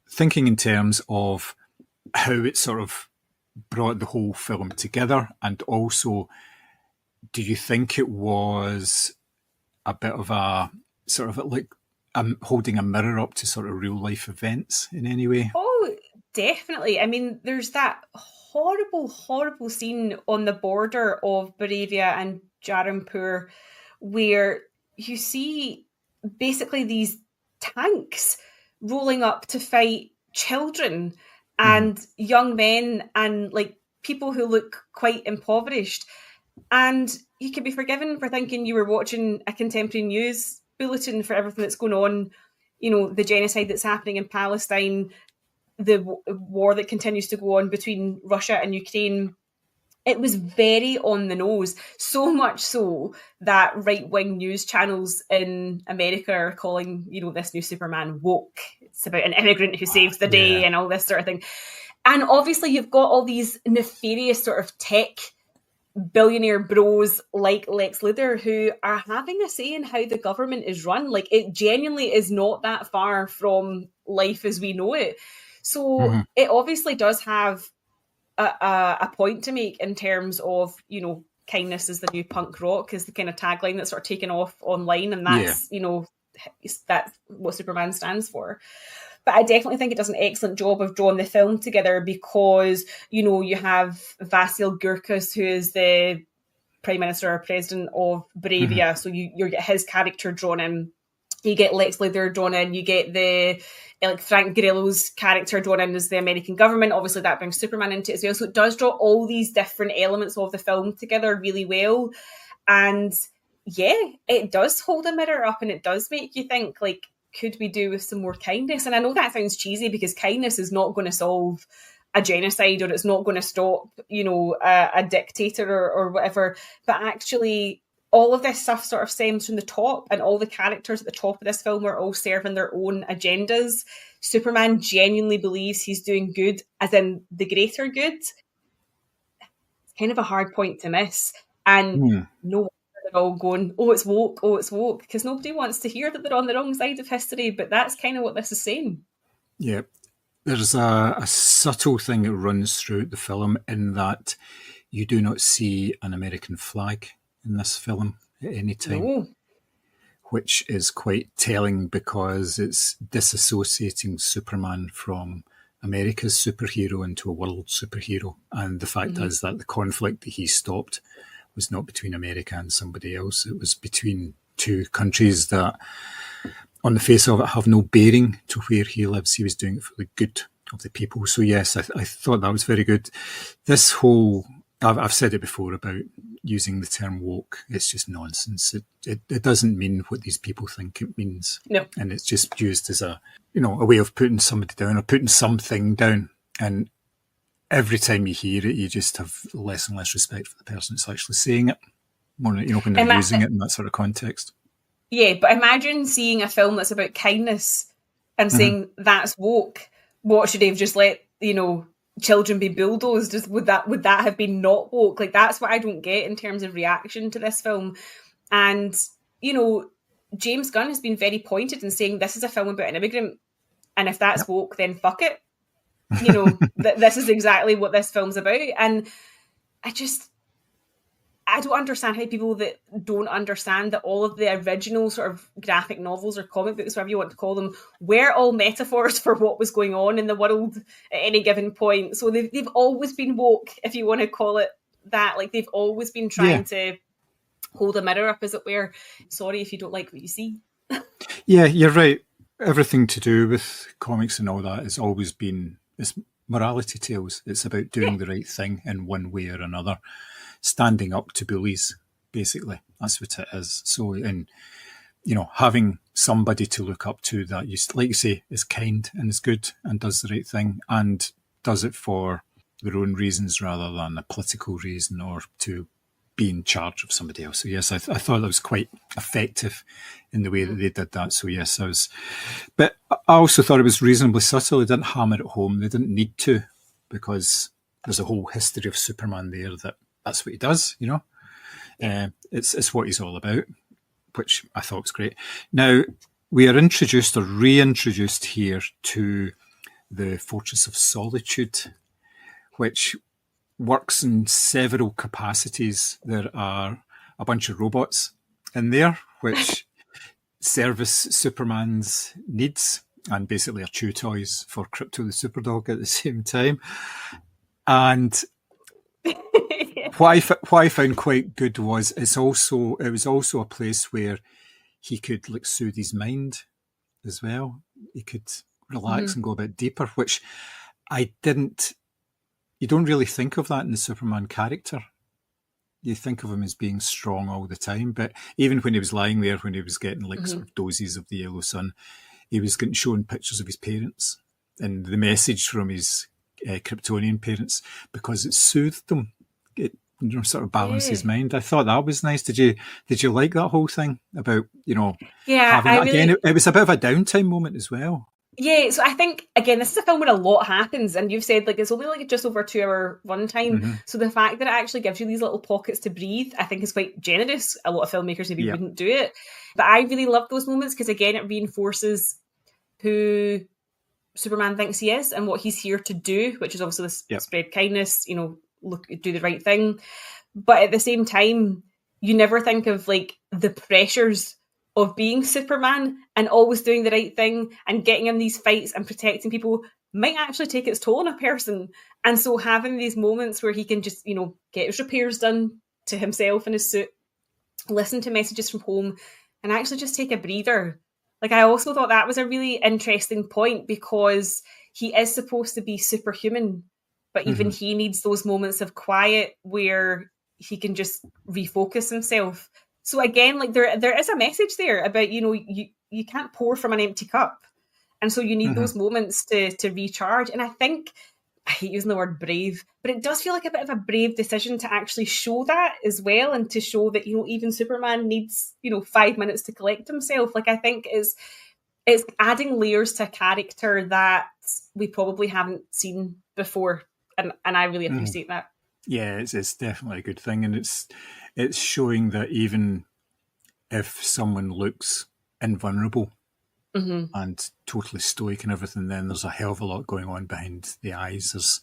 thinking in terms of how it sort of brought the whole film together, and also, do you think it was a bit of a sort of like holding a mirror up to sort of real life events in any way? Oh, definitely. I mean, there's that horrible, horrible scene on the border of Baravia and Jarampur where you see basically these tanks rolling up to fight children and young men and like people who look quite impoverished. And you can be forgiven for thinking you were watching a contemporary news bulletin for everything that's going on, you know, the genocide that's happening in Palestine, the war that continues to go on between Russia and Ukraine. It was very on the nose, so much so that right-wing news channels in America are calling, you know, this new Superman woke. It's about an immigrant who saves the day and all this sort of thing. And obviously you've got all these nefarious sort of tech billionaire bros like Lex Luthor who are having a say in how the government is run. Like, it genuinely is not that far from life as we know it. So it obviously does have a point to make in terms of, you know, kindness is the new punk rock is the kind of tagline that's sort of taken off online, and that's you know, that's what Superman stands for. But I definitely think it does an excellent job of drawing the film together because, you know, you have Vasil Gurkus, who is the Prime Minister or President of Baravia. So you get his character drawn in. You get Lex Luthor drawn in. You get the like Frank Grillo's character drawn in as the American government. Obviously, that brings Superman into it as well. So it does draw all these different elements of the film together really well. And yeah, it does hold a mirror up, and it does make you think, like, could we do with some more kindness? And I know that sounds cheesy because kindness is not going to solve a genocide, or it's not going to stop, you know, a dictator or whatever. But actually, all of this stuff sort of stems from the top, and all the characters at the top of this film are all serving their own agendas. Superman genuinely believes he's doing good, as in the greater good. It's kind of a hard point to miss. And no wonder they're all going, oh, it's woke, because nobody wants to hear that they're on the wrong side of history, but that's kind of what this is saying. Yeah. There's a subtle thing that runs through the film in that you do not see an American flag in this film at any time, which is quite telling because it's disassociating Superman from America's superhero into a world superhero. And the fact is that the conflict that he stopped was not between America and somebody else. It was between two countries that, on the face of it, have no bearing to where he lives. He was doing it for the good of the people. So yes, I thought that was very good. This whole, I've said it before about using the term woke. It's just nonsense. It doesn't mean what these people think it means. No. And it's just used as a, you know, a way of putting somebody down or putting something down. And every time you hear it, you just have less and less respect for the person that's actually saying it. More, you know, when they're using it in that sort of context. Yeah, but imagine seeing a film that's about kindness and saying that's woke. What, should they have just let, you know, children be bulldozed? Would that have been not woke? Like, that's what I don't get in terms of reaction to this film. And, you know, James Gunn has been very pointed in saying this is a film about an immigrant, and if that's woke, then fuck it. You know, this is exactly what this film's about. And I don't understand how people that don't understand that all of the original sort of graphic novels or comic books, whatever you want to call them, were all metaphors for what was going on in the world at any given point. So they've always been woke, if you want to call it that. Like, they've always been trying to hold a mirror up, as it were. Sorry if you don't like what you see. Yeah, you're right. Everything to do with comics and all that has always been, it's morality tales. It's about doing the right thing in one way or another. Standing up to bullies, basically. That's what it is. So, and, you know, having somebody to look up to that, you, like you say, is kind and is good and does the right thing and does it for their own reasons rather than a political reason or to be in charge of somebody else. So yes, I thought that was quite effective in the way that they did that. So yes, but I also thought it was reasonably subtle. They didn't hammer it home. They didn't need to, because there's a whole history of Superman there that's what he does, you know. It's what he's all about, which I thought was great. Now, we are introduced or reintroduced here to the Fortress of Solitude, which works in several capacities. There are a bunch of robots in there which service Superman's needs and basically are chew toys for Krypto the Superdog at the same time. And what I found quite good was it was also a place where he could like soothe his mind as well. He could relax and go a bit deeper, which you don't really think of that in the Superman character. You think of him as being strong all the time, but even when he was lying there, when he was getting like sort of doses of the yellow sun, he was getting shown pictures of his parents and the message from his Kryptonian parents, because it soothed them. It sort of balanced his mind. I thought that was nice. Did you like that whole thing about having that again? It was a bit of a downtime moment as well. Yeah, so I think, again, this is a film where a lot happens, and you've said, like, it's only, like, just over 2 hour runtime, so the fact that it actually gives you these little pockets to breathe, I think is quite generous. A lot of filmmakers maybe wouldn't do it, but I really love those moments, because, again, it reinforces who Superman thinks he is and what he's here to do, which is obviously this spread kindness, do the right thing, but at the same time, you never think of, like, the pressures of being Superman and always doing the right thing and getting in these fights and protecting people might actually take its toll on a person. And so having these moments where he can just, get his repairs done to himself in his suit, listen to messages from home, and actually just take a breather. Like, I also thought that was a really interesting point, because he is supposed to be superhuman, but even he needs those moments of quiet where he can just refocus himself. So again, like there is a message there about, you can't pour from an empty cup. And so you need those moments to recharge. And I think, I hate using the word brave, but it does feel like a bit of a brave decision to actually show that as well, and to show that, even Superman needs, 5 minutes to collect himself. Like, I think it's adding layers to a character that we probably haven't seen before. And I really appreciate that. Yeah, it's definitely a good thing. And it's showing that even if someone looks invulnerable and totally stoic and everything, then there's a hell of a lot going on behind the eyes.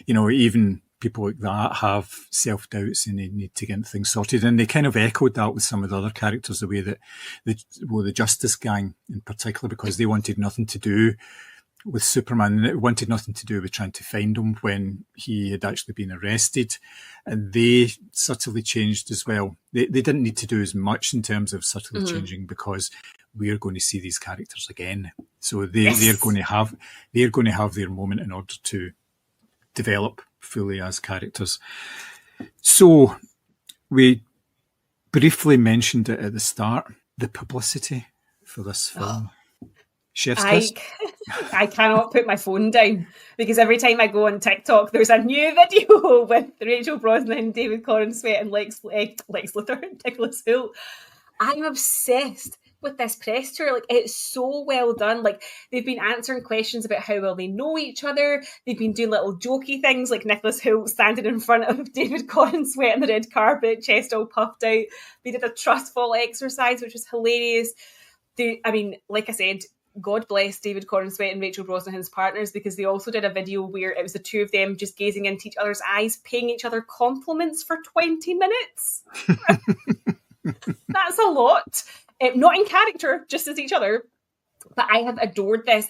Even people like that have self-doubts and they need to get things sorted. And they kind of echoed that with some of the other characters, the way that the Justice Gang in particular, because they wanted nothing to do with Superman, and it wanted nothing to do with trying to find him when he had actually been arrested. And they subtly changed as well. They didn't need to do as much in terms of subtly changing, because we are going to see these characters again. So they're going to have their moment in order to develop fully as characters. So we briefly mentioned it at the start, the publicity for this film. Chef's kiss. I cannot put my phone down, because every time I go on TikTok, there's a new video with Rachel Brosnahan, David Corenswet, and Lex Luthor, and Nicholas Hoult. I'm obsessed with this press tour. Like, it's so well done. Like, they've been answering questions about how well they know each other. They've been doing little jokey things, like Nicholas Hoult standing in front of David Corenswet on the red carpet, chest all puffed out. They did a trust fall exercise, which was hilarious. Like I said, God bless David Corenswet and Rachel Brosnahan's partners, because they also did a video where it was the two of them just gazing into each other's eyes, paying each other compliments for 20 minutes. That's a lot. Not in character, just as each other. But I have adored this.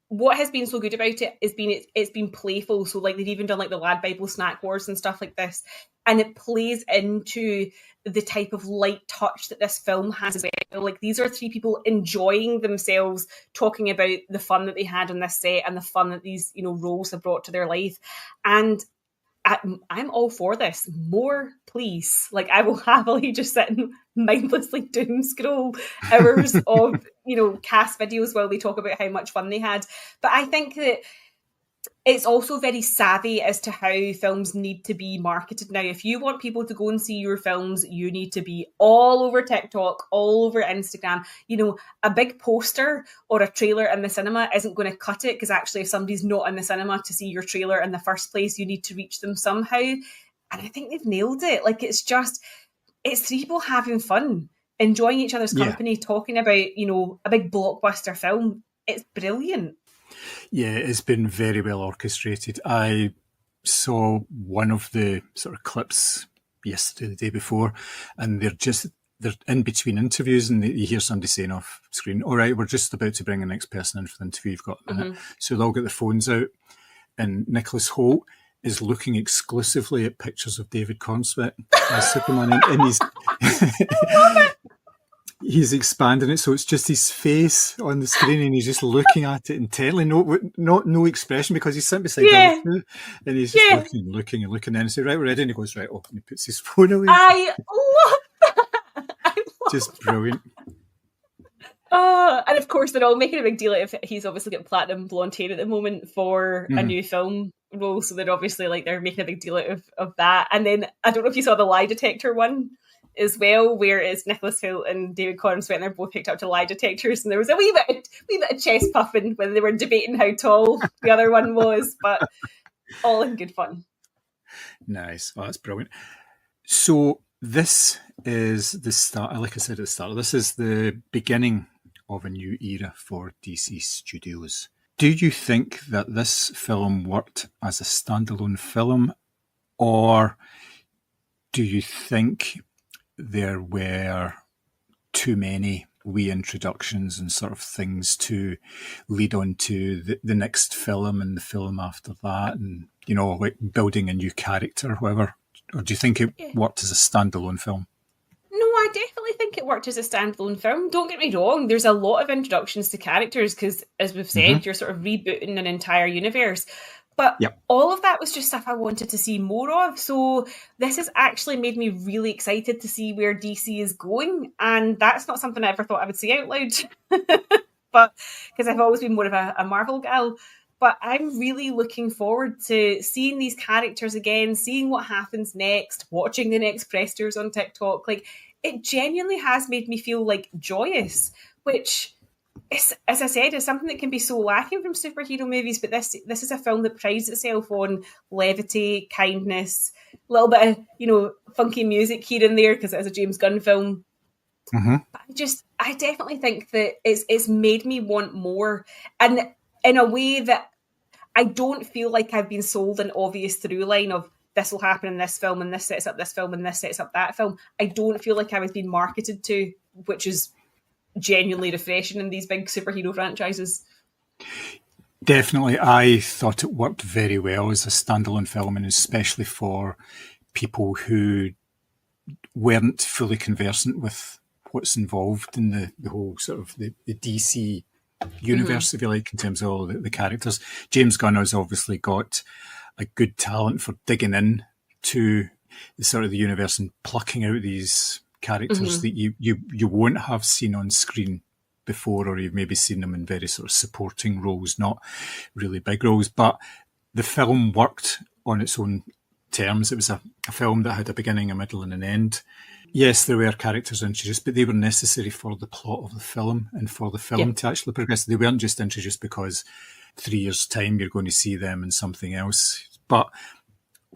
What has been so good about it is it's been playful. So, like, they've even done like the Lad Bible snack wars and stuff like this, and it plays into the type of light touch that this film has as well. Like, these are three people enjoying themselves, talking about the fun that they had on this set and the fun that these roles have brought to their life. And I'm all for this. More, please. Like, I will happily just sit and mindlessly doom scroll hours of, cast videos while they talk about how much fun they had. But I think that it's also very savvy as to how films need to be marketed now. If you want people to go and see your films, you need to be all over TikTok, all over Instagram. You know, a big poster or a trailer in the cinema isn't going to cut it, because actually if somebody's not in the cinema to see your trailer in the first place, you need to reach them somehow. And I think they've nailed it. Like, it's three people having fun, enjoying each other's company, talking about, you know, a big blockbuster film. It's brilliant. Yeah, it's been very well orchestrated. I saw one of the sort of clips yesterday, the day before, and they're in between interviews, and you hear somebody saying off screen, all right, we're just about to bring the next person in for the interview, you've got a minute. So they'll get the phones out, and Nicholas Hoult is looking exclusively at pictures of David Cornswet as Superman, and he's expanding it, so it's just his face on the screen, and he's just looking at it intently, no expression, because he's sitting beside the two, and he's just looking, and then he says, right, we're ready, and he goes, right, and he puts his phone away. I love that. Just brilliant. And of course, they're all making a big deal if he's obviously got platinum blonde hair at the moment for a new film role, so they're obviously they're making a big deal out of that. And then I don't know if you saw the lie detector one as well, where it's Nicholas Hoult and David Cornswet, and they're both picked up to lie detectors, and there was a wee bit of chest puffing when they were debating how tall the other one was, but all in good fun. Nice. Oh, that's brilliant. So this is the start, like I said at the start, this is the beginning of a new era for DC Studios. Do you think that this film worked as a standalone film, or do you think there were too many reintroductions and sort of things to lead on to the next film and the film after that, and, you know, like building a new character or whatever? Or do you think it worked as a standalone film? No, I definitely think it worked as a standalone film. Don't get me wrong, there's a lot of introductions to characters, because, as we've said, you're sort of rebooting an entire universe. But all of that was just stuff I wanted to see more of. So this has actually made me really excited to see where DC is going. And that's not something I ever thought I would say out loud. But because I've always been more of a Marvel gal. But I'm really looking forward to seeing these characters again, seeing what happens next, watching the next press tours on TikTok. Like, it genuinely has made me feel joyous, which, as I said, is something that can be so lacking from superhero movies. But this is a film that prides itself on levity, kindness, a little bit of, funky music here and there, because it is a James Gunn film. But I definitely think that it's made me want more, and in a way that I don't feel like I've been sold an obvious through line of this will happen in this film, and this sets up this film, and this sets up that film. I don't feel like I was being marketed to, which is genuinely refreshing in these big superhero franchises. Definitely. I thought it worked very well as a standalone film, and especially for people who weren't fully conversant with what's involved in the whole sort of the DC universe, if you like, in terms of all the characters. James Gunn has obviously got a good talent for digging in to the sort of the universe and plucking out these characters that you won't have seen on screen before, or you've maybe seen them in very sort of supporting roles, not really big roles. But the film worked on its own terms. It was a film that had a beginning, a middle, and an end. Yes, there were characters introduced, but they were necessary for the plot of the film and for the film to actually progress. They weren't just introduced because 3 years' time you're going to see them in something else. But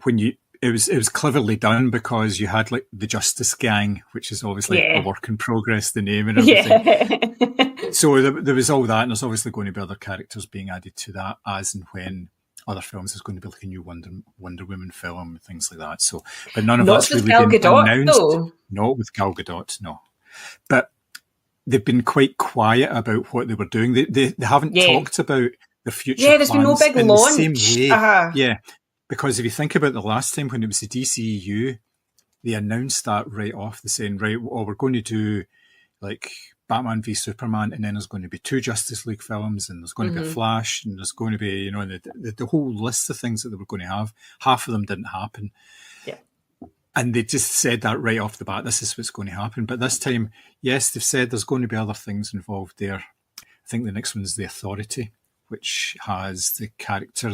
when it was cleverly done, because you had the Justice Gang, which is obviously a work in progress, the name and everything. So there was all that, and there's obviously going to be other characters being added to that as and when other films. There's going to be a new Wonder Woman film and things like that. So, but none of that's really been announced. Though. Not with Gal Gadot, no. But they've been quite quiet about what they were doing. They haven't talked about the future. Yeah, there's been no big launch. The same way. Yeah, because if you think about the last time when it was the DCEU, they announced that right off. They're saying, right, we're going to do Batman v Superman, and then there's going to be 2 Justice League films, and there's going to be a Flash, and there's going to be, the whole list of things that they were going to have. Half of them didn't happen. Yeah. And they just said that right off the bat, this is what's going to happen. But this time, yes, they've said there's going to be other things involved there. I think the next one is The Authority. which has the character,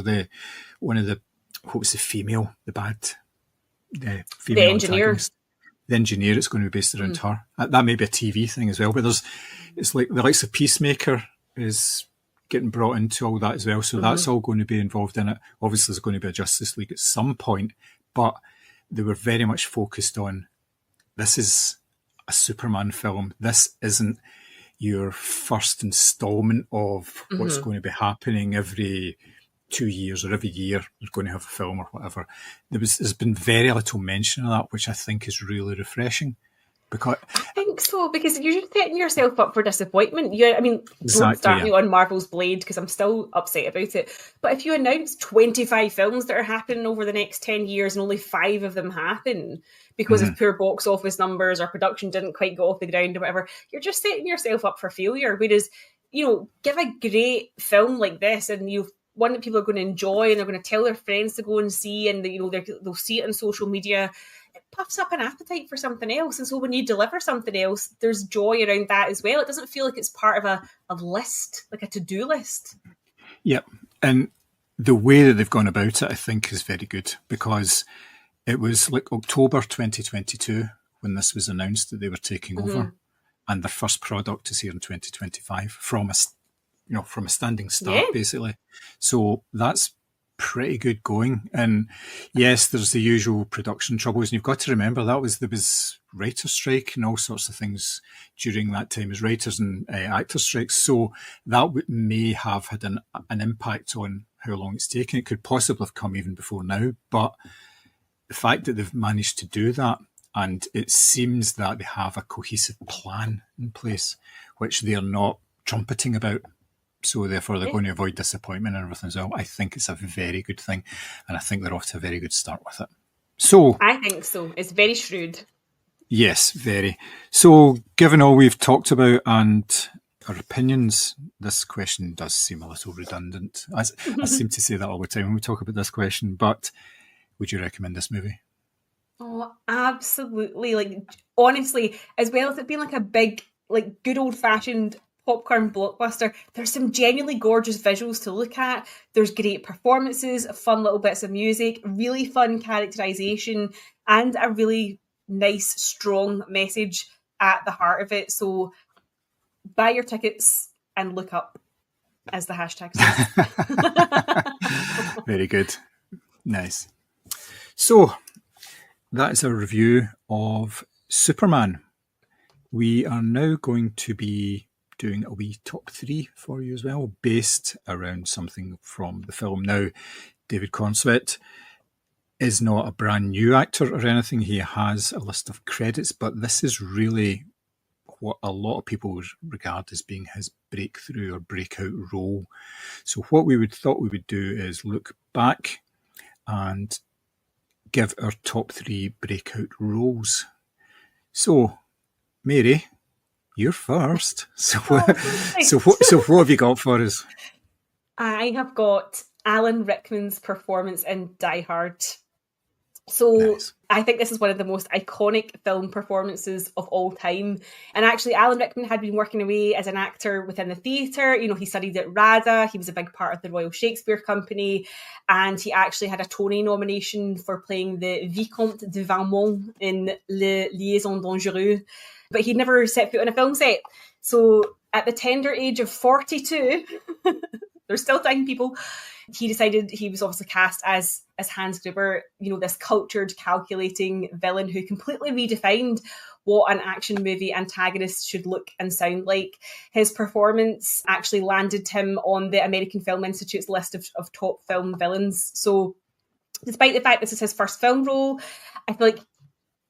what was the female, the female The engineer. antagonist. The engineer, it's going to be based around her. That may be a TV thing as well, but it's like the likes of Peacemaker is getting brought into all that as well. So that's all going to be involved in it. Obviously, there's going to be a Justice League at some point, but they were very much focused on, this is a Superman film. This isn't your first installment of what's going to be happening every 2 years or every year. You're going to have a film or whatever. There's been very little mention of that, which I think is really refreshing. Because I think so, because you're setting yourself up for disappointment. Don't start me on Marvel's Blade, because I'm still upset about it. But if you announce 25 films that are happening over the next 10 years and only 5 of them happen because of poor box office numbers or production didn't quite go off the ground or whatever, you're just setting yourself up for failure. Whereas, give a great film like this and one that people are going to enjoy and they're going to tell their friends to go and see, and they'll see it on social media. It puffs up an appetite for something else. And so when you deliver something else, there's joy around that as well. It doesn't feel like it's part of a list, like a to-do list. Yep. And the way that they've gone about it, I think, is very good, because it was like October 2022 when this was announced that they were taking over, and their first product is here in 2025 from a standing start, basically. So that's pretty good going. And yes, there's the usual production troubles, and you've got to remember there was writer's strike and all sorts of things during that time, as writers and actors strikes. So that may have had an impact on how long it's taken. It could possibly have come even before now, but the fact that they've managed to do that, and it seems that they have a cohesive plan in place, which they're not trumpeting about. So therefore they're going to avoid disappointment and everything as well. I think it's a very good thing, and I think they're off to a very good start with it. So I think so. It's very shrewd. Yes, very. So given all we've talked about and our opinions, this question does seem a little redundant. I seem to say that all the time when we talk about this question, but would you recommend this movie? Oh, absolutely. Like, honestly, as well as it being like a big, like good old-fashioned popcorn blockbuster, there's some genuinely gorgeous visuals to look at. There's great performances, fun little bits of music, really fun characterization, and a really nice, strong message at the heart of it. So buy your tickets and look up, as the hashtag says. Very good. Nice. So that is a review of Superman. We are now going to be doing a wee top 3 for you as well, based around something from the film. Now, David Cornswet is not a brand new actor or anything. He has a list of credits, but this is really what a lot of people regard as being his breakthrough or breakout role. So what we thought we would do is look back and give our top 3 breakout roles. So, Mary, you're first. So what have you got for us? I have got Alan Rickman's performance in Die Hard. So nice. I think this is one of the most iconic film performances of all time. And actually, Alan Rickman had been working away as an actor within the theatre. He studied at RADA. He was a big part of the Royal Shakespeare Company. And he actually had a Tony nomination for playing the Vicomte de Valmont in Le Liaison Dangereuse. But he'd never set foot on a film set. So at the tender age of 42, there's still time, people, he decided he was obviously cast as Hans Gruber, this cultured, calculating villain who completely redefined what an action movie antagonist should look and sound like. His performance actually landed him on the American Film Institute's list of top film villains. So despite the fact this is his first film role, I feel like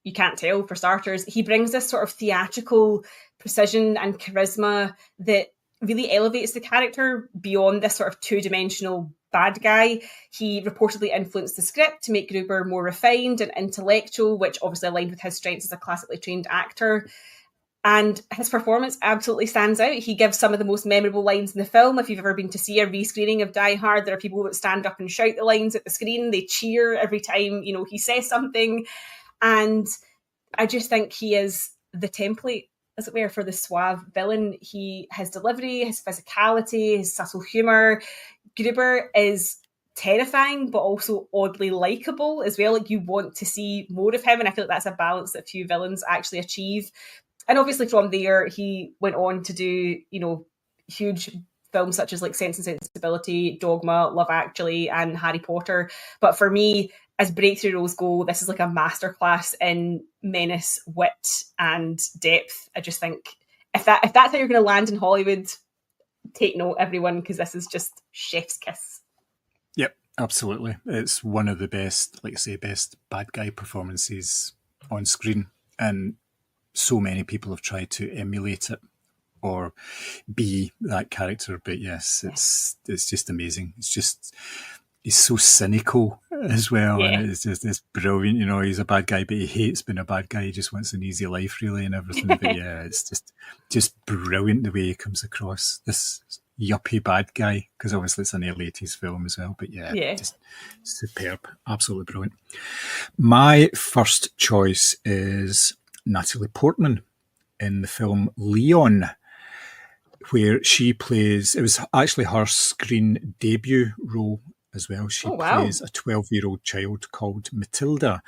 you can't tell, for starters. He brings this sort of theatrical precision and charisma that really elevates the character beyond this sort of two-dimensional bad guy. He reportedly influenced the script to make Gruber more refined and intellectual, which obviously aligned with his strengths as a classically trained actor. And his performance absolutely stands out. He gives some of the most memorable lines in the film. If you've ever been to see a rescreening of Die Hard, there are people that stand up and shout the lines at the screen. They cheer every time, he says something. And I just think he is the template. as it were, for the suave villain. His delivery, his physicality, his subtle humour. Gruber is terrifying, but also oddly likeable as well. Like, you want to see more of him, and I feel like that's a balance that few villains actually achieve. And obviously from there, he went on to do, huge films such as like Sense and Sensibility, Dogma, Love Actually, and Harry Potter. But for me, as breakthrough roles go, this is like a masterclass in menace, wit, and depth. I just think if that's how you're going to land in Hollywood, take note, everyone, because this is just chef's kiss. Yep, absolutely. It's one of the best, like I say, best bad guy performances on screen, and so many people have tried to emulate it or be that character. But yes, it's just amazing. He's so cynical as well, and it's brilliant. He's a bad guy, but he hates being a bad guy. He just wants an easy life, really, and everything. But yeah, it's just brilliant the way he comes across, this yuppie bad guy, because obviously it's an early 80s film as well. But yeah, just superb, absolutely brilliant. My first choice is Natalie Portman in the film Leon, where she plays, it was actually her screen debut role as well. She plays a 12-year-old child called Matilda,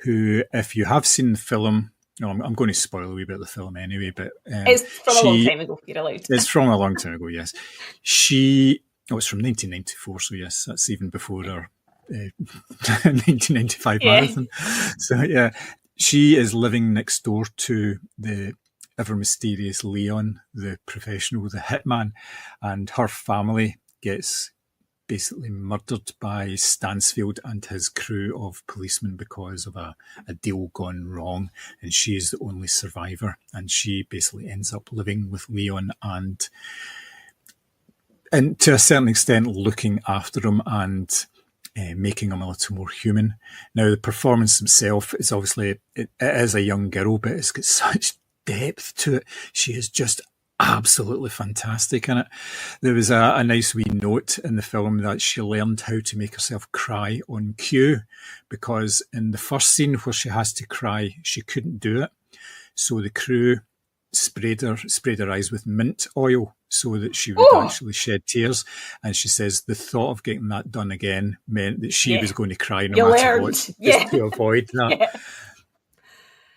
who, if you have seen the film, I'm going to spoil a wee bit of the film anyway, but it's from a long time ago, if you're allowed. It's from a long time ago, yes. It's from 1994, so yes, that's even before our 1995 marathon. So yeah, she is living next door to the ever mysterious Leon, the professional, the hitman, and her family gets basically murdered by Stansfield and his crew of policemen because of a deal gone wrong, and she is the only survivor, and she basically ends up living with Leon and to a certain extent looking after him and making him a little more human. Now, the performance itself is obviously, it is a young girl, but it's got such depth to it. She is just absolutely fantastic in it. There was a nice wee note in the film that she learned how to make herself cry on cue, because in the first scene where she has to cry, she couldn't do it. So the crew sprayed her eyes with mint oil so that she would actually shed tears. And she says the thought of getting that done again meant that she was going to cry no matter what, just to avoid that.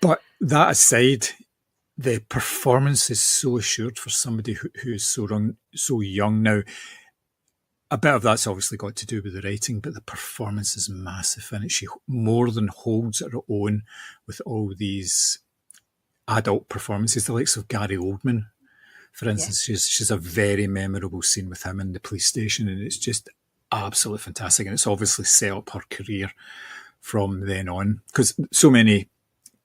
But that aside, the performance is so assured for somebody who is so young now. A bit of that's obviously got to do with the writing, but the performance is massive, and she more than holds her own with all these adult performances, the likes of Gary Oldman, for instance. She's a very memorable scene with him in the police station, and it's just absolutely fantastic. And it's obviously set up her career from then on, because so many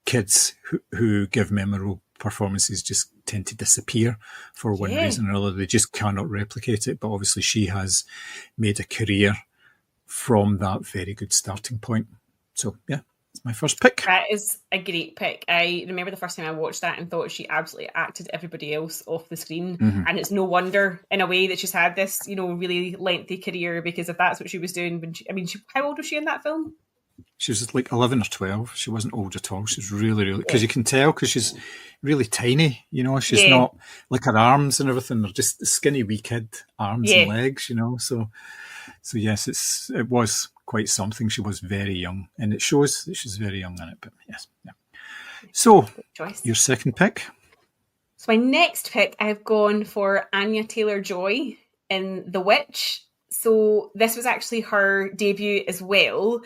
kids who give memorable performances just tend to disappear for one reason or another. They just cannot replicate it. But obviously she has made a career from that very good starting point. So yeah, it's my first pick. That is a great pick. I remember the first time I watched that and thought she absolutely acted everybody else off the screen. And it's no wonder in a way that she's had this, really lengthy career, because if that's what she was doing when how old was she in that film? She was like 11 or 12. She wasn't old at all. She was really, because you can tell, because she's really tiny, she's not like her arms and everything. They're just skinny wee kid arms and legs, So yes, it was quite something. She was very young, and it shows that she's very young in it, but yes. Yeah. So your second pick? So my next pick, I've gone for Anya Taylor-Joy in The Witch. So this was actually her debut as well.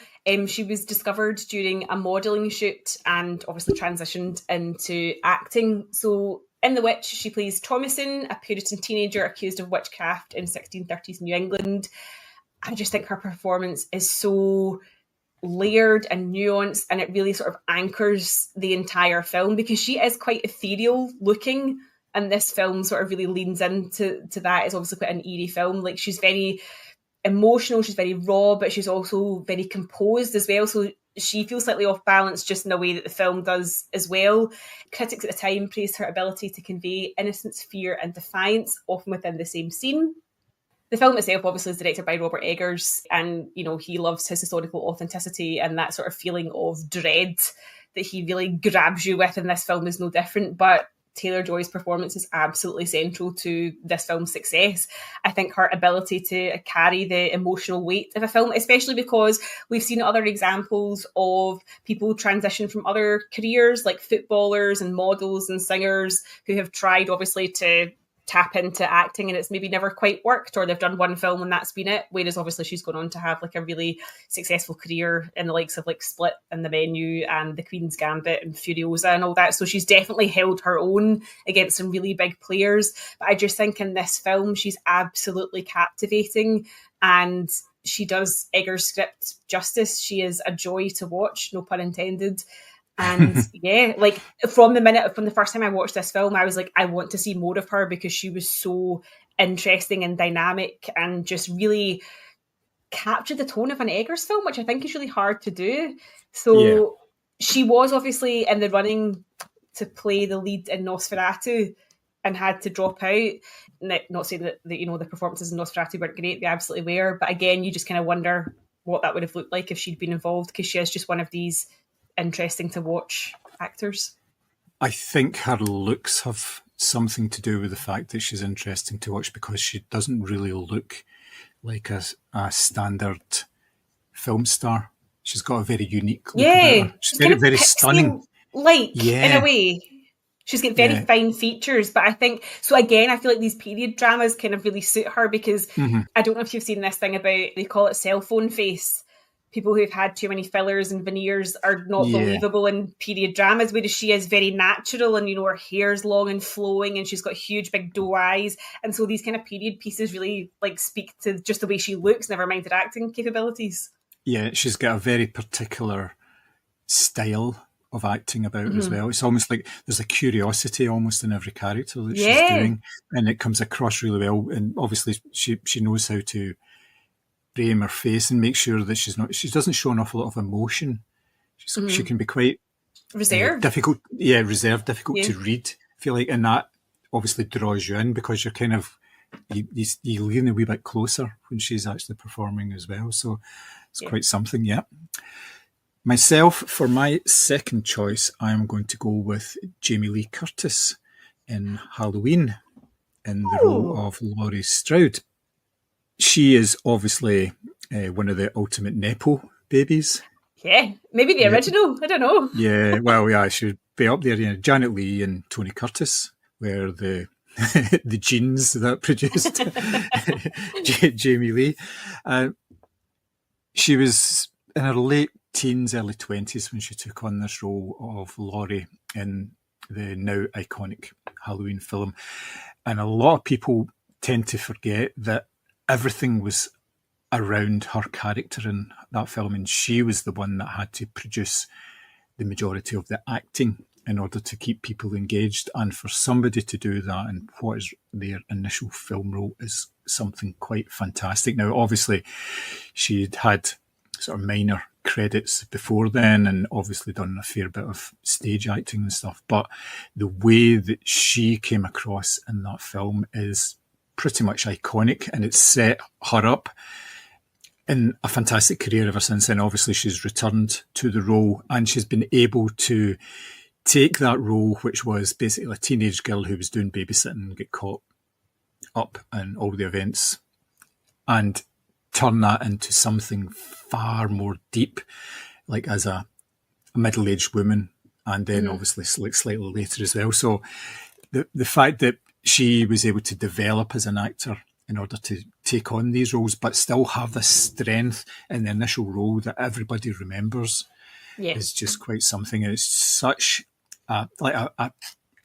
She was discovered during a modelling shoot and obviously transitioned into acting. So in The Witch, she plays Thomasin, a Puritan teenager accused of witchcraft in 1630s New England. I just think her performance is so layered and nuanced, and it really sort of anchors the entire film, because she is quite ethereal looking, and this film sort of really leans into that. It's obviously quite an eerie film. Like, she's very emotional, she's very raw, but she's also very composed as well. So she feels slightly off balance just in the way that the film does as well. Critics at the time praised her ability to convey innocence, fear and defiance, often within the same scene. The film itself obviously is directed by Robert Eggers, and he loves his historical authenticity, and that sort of feeling of dread that he really grabs you with in this film is no different. But Taylor-Joy's performance is absolutely central to this film's success. I think her ability to carry the emotional weight of a film, especially because we've seen other examples of people transition from other careers, like footballers and models and singers, who have tried, obviously, to tap into acting and it's maybe never quite worked, or they've done one film and that's been it, whereas obviously she's gone on to have like a really successful career in the likes of like Split and The Menu and The Queen's Gambit and Furiosa and all that. So she's definitely held her own against some really big players, but I just think in this film she's absolutely captivating and she does Egger's script justice. She is a joy to watch, no pun intended. And yeah, like from the first time I watched this film, I was like, I want to see more of her because she was so interesting and dynamic and just really captured the tone of an Eggers film, which I think is really hard to do. So she was obviously in the running to play the lead in Nosferatu and had to drop out. Not saying that you know, the performances in Nosferatu weren't great, they absolutely were, but again, you just kind of wonder what that would have looked like if she'd been involved, because she is just one of these interesting to watch actors. I think her looks have something to do with the fact that she's interesting to watch, because she doesn't really look like a standard film star. She's got a very unique look about her. She's very, very stunning. In a way. She's got very fine features, but I think, so again, I feel like these period dramas kind of really suit her because I don't know if you've seen this thing about, they call it cell phone face. People who've had too many fillers and veneers are not believable in period dramas, whereas she is very natural and, you know, her hair's long and flowing and she's got huge big doe eyes. And so these kind of period pieces really like speak to just the way she looks, never mind her acting capabilities. Yeah, she's got a very particular style of acting about her as well. It's almost like there's a curiosity almost in every character that she's doing, and it comes across really well. And obviously she knows how to frame her face and make sure that she doesn't show an awful lot of emotion. She can be quite reserved, difficult to read, I feel like, and that obviously draws you in because you're kind of you lean a wee bit closer when she's actually performing as well. So it's quite something. Myself, for my second choice, I'm going to go with Jamie Lee Curtis in Halloween in the role of Laurie Strode. She is obviously one of the ultimate Nepo babies. Yeah, maybe the original. I don't know. Yeah, well, she would be up there. You know, Janet Leigh and Tony Curtis were the the genes that produced Jamie Lee. She was in her late teens, early 20s when she took on this role of Laurie in the now iconic Halloween film. And a lot of people tend to forget that everything was around her character in that film, and she was the one that had to produce the majority of the acting in order to keep people engaged. And for somebody to do that in what is their initial film role is something quite fantastic. Now, obviously, she'd had sort of minor credits before then and obviously done a fair bit of stage acting and stuff, but the way that she came across in that film is pretty much iconic, and it's set her up in a fantastic career ever since then. Obviously, she's returned to the role and she's been able to take that role, which was basically a teenage girl who was doing babysitting and get caught up in all the events, and turn that into something far more deep, like as a middle-aged woman, and then obviously slightly later as well. So the fact that she was able to develop as an actor in order to take on these roles, but still have the strength in the initial role that everybody remembers is just quite something. And it's such a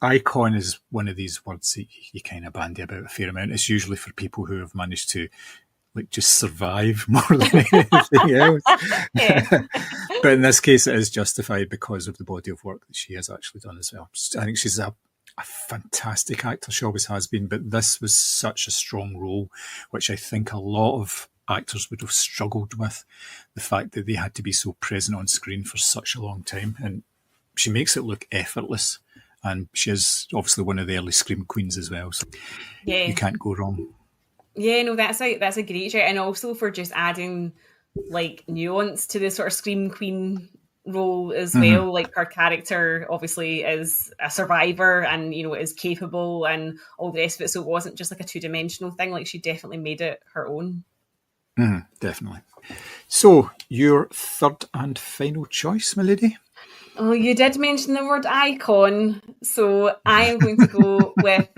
icon is one of these words that you kind of bandy about a fair amount. It's usually for people who have managed to like just survive more than anything else. But in this case, it is justified because of the body of work that she has actually done as well. I think she's a fantastic actor. She always has been, but this was such a strong role, which I think a lot of actors would have struggled with, the fact that they had to be so present on screen for such a long time. And she makes it look effortless. And she is obviously one of the early Scream Queens as well. So you can't go wrong. Yeah, no, that's a great shout. And also for just adding like nuance to the sort of Scream Queen role as well. Like, her character obviously is a survivor and, you know, is capable and all the rest of it. So it wasn't just like a two-dimensional thing. Like, she definitely made it her own. Definitely. So, your third and final choice, my lady? Oh, you did mention the word icon. So I am going to go with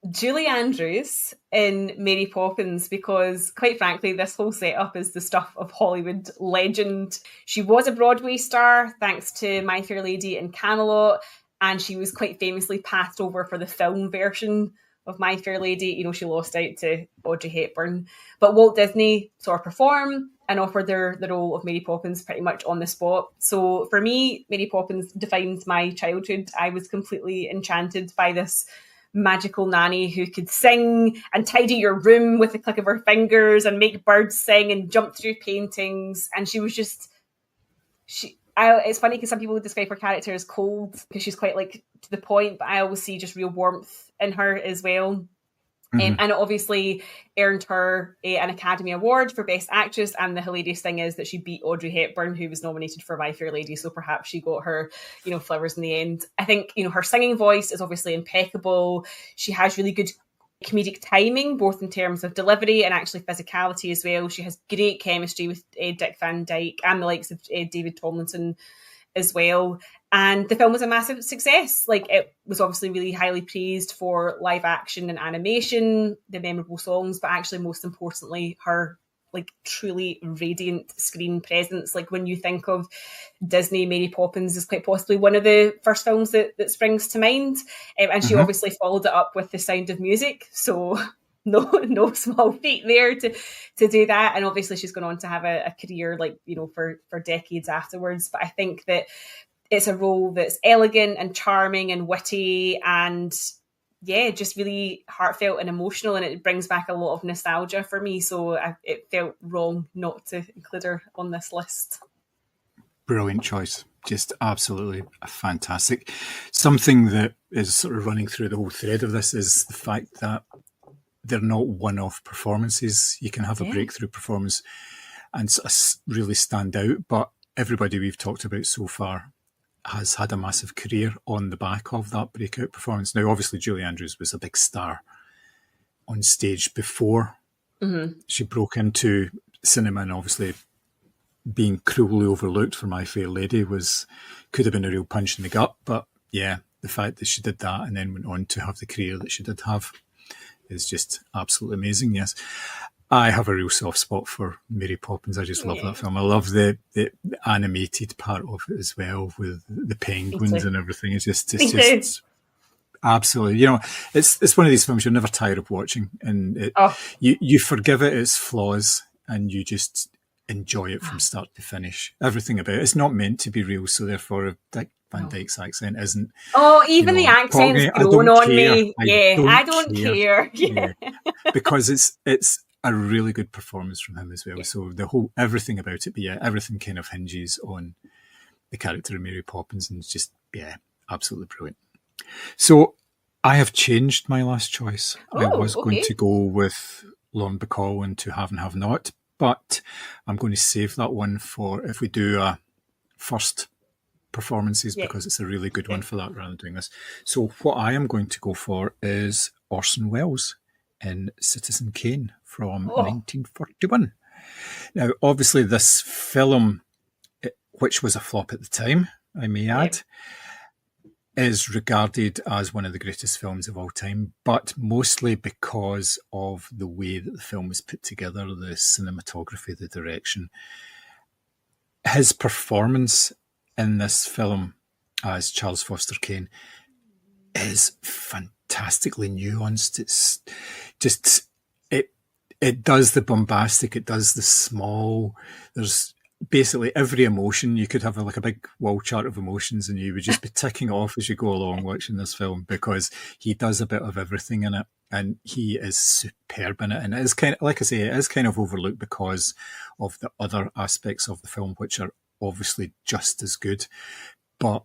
Julie Andrews in Mary Poppins because, quite frankly, this whole setup is the stuff of Hollywood legend. She was a Broadway star thanks to My Fair Lady and Camelot, and she was quite famously passed over for the film version of My Fair Lady. You know, she lost out to Audrey Hepburn. But Walt Disney saw her perform and offered her the role of Mary Poppins pretty much on the spot. So for me, Mary Poppins defines my childhood. I was completely enchanted by this magical nanny who could sing and tidy your room with the click of her fingers and make birds sing and jump through paintings. And she was just... it's funny because some people would describe her character as cold because she's quite like to the point, but I always see just real warmth in her as well. And it obviously earned her an Academy Award for Best Actress. And the hilarious thing is that she beat Audrey Hepburn, who was nominated for My Fair Lady. So perhaps she got her, you know, flowers in the end. I think, you know, her singing voice is obviously impeccable. She has really good comedic timing, both in terms of delivery and actually physicality as well. She has great chemistry with Dick Van Dyke and the likes of David Tomlinson as well. And the film was a massive success. Like, it was obviously really highly praised for live action and animation, the memorable songs, but actually most importantly, her like truly radiant screen presence. Like, when you think of Disney, Mary Poppins is quite possibly one of the first films that springs to mind. And she obviously followed it up with The Sound of Music. So no small feat there to do that. And obviously she's gone on to have a career, like, you know, for decades afterwards. But I think that it's a role that's elegant and charming and witty and, yeah, just really heartfelt and emotional, and it brings back a lot of nostalgia for me. So it felt wrong not to include her on this list. Brilliant choice. Just absolutely fantastic. Something that is sort of running through the whole thread of this is the fact that they're not one-off performances. You can have a breakthrough performance and sort of really stand out, but everybody we've talked about so far has had a massive career on the back of that breakout performance. Now, obviously, Julie Andrews was a big star on stage before she broke into cinema, and obviously being cruelly overlooked for My Fair Lady could have been a real punch in the gut. But yeah, the fact that she did that and then went on to have the career that she did have is just absolutely amazing. Yes. I have a real soft spot for Mary Poppins. I just love that film. I love the animated part of it as well, with the penguins and everything. It's just absolutely, you know, it's one of these films you're never tired of watching, and you forgive it its flaws and you just enjoy it from start to finish. Everything about it. It's not meant to be real, so therefore Dick Van Dyke's accent isn't. Oh, even the accent's grown on me. I don't care. Yeah. Because it's a really good performance from him as well. So everything about it, but yeah, everything kind of hinges on the character of Mary Poppins, and it's just, yeah, absolutely brilliant. So I have changed my last choice. I was going to go with Lauren Bacall and To Have and Have Not, but I'm going to save that one for if we do a first performances, because it's a really good one for that rather than doing this. So what I am going to go for is Orson Welles in Citizen Kane from 1941. Now, obviously, this film, which was a flop at the time, I may add, is regarded as one of the greatest films of all time, but mostly because of the way that the film was put together, the cinematography, the direction. His performance in this film as Charles Foster Kane is fantastically nuanced. It's just, it does the bombastic, it does the small. There's basically every emotion. You could have like a big wall chart of emotions and you would just be ticking off as you go along watching this film, because he does a bit of everything in it and he is superb in it. And it is kind of, like I say, it is kind of overlooked because of the other aspects of the film, which are obviously just as good. But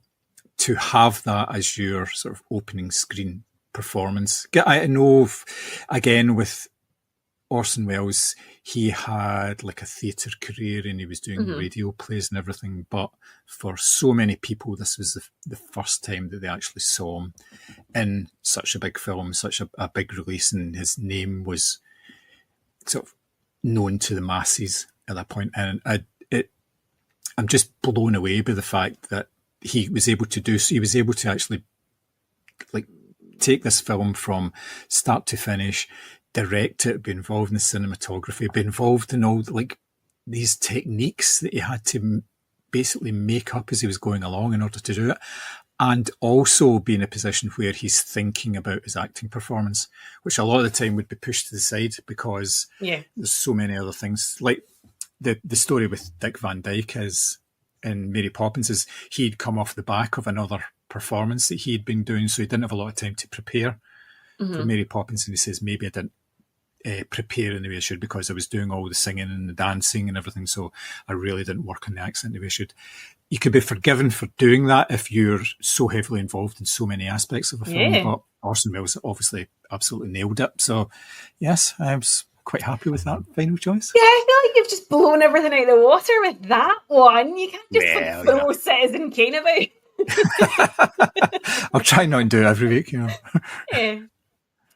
to have that as your sort of opening screen performance, I know, again, with Orson Welles, he had like a theatre career and he was doing radio plays and everything. But for so many people, this was the first time that they actually saw him in such a big film, such a big release, and his name was sort of known to the masses at that point. And I'm just blown away by the fact that he was able to do so. He was able to actually like take this film from start to finish, direct it, be involved in the cinematography, be involved in all like these techniques that he had to basically make up as he was going along in order to do it, and also be in a position where he's thinking about his acting performance, which a lot of the time would be pushed to the side because there's so many other things. Like the story with Dick Van Dyke is in Mary Poppins is he'd come off the back of another performance that he'd been doing, so he didn't have a lot of time to prepare for Mary Poppins, and he says maybe I didn't prepare in the way I should because I was doing all the singing and the dancing and everything, so I really didn't work on the accent the way I should. You could be forgiven for doing that if you're so heavily involved in so many aspects of a film, but Orson Welles obviously absolutely nailed it. So yes, I was quite happy with that final choice. Yeah, I feel like you've just blown everything out of the water with that one. You can't just throw Citizen Kane about. I'll try not to do it every week, you know. Yeah.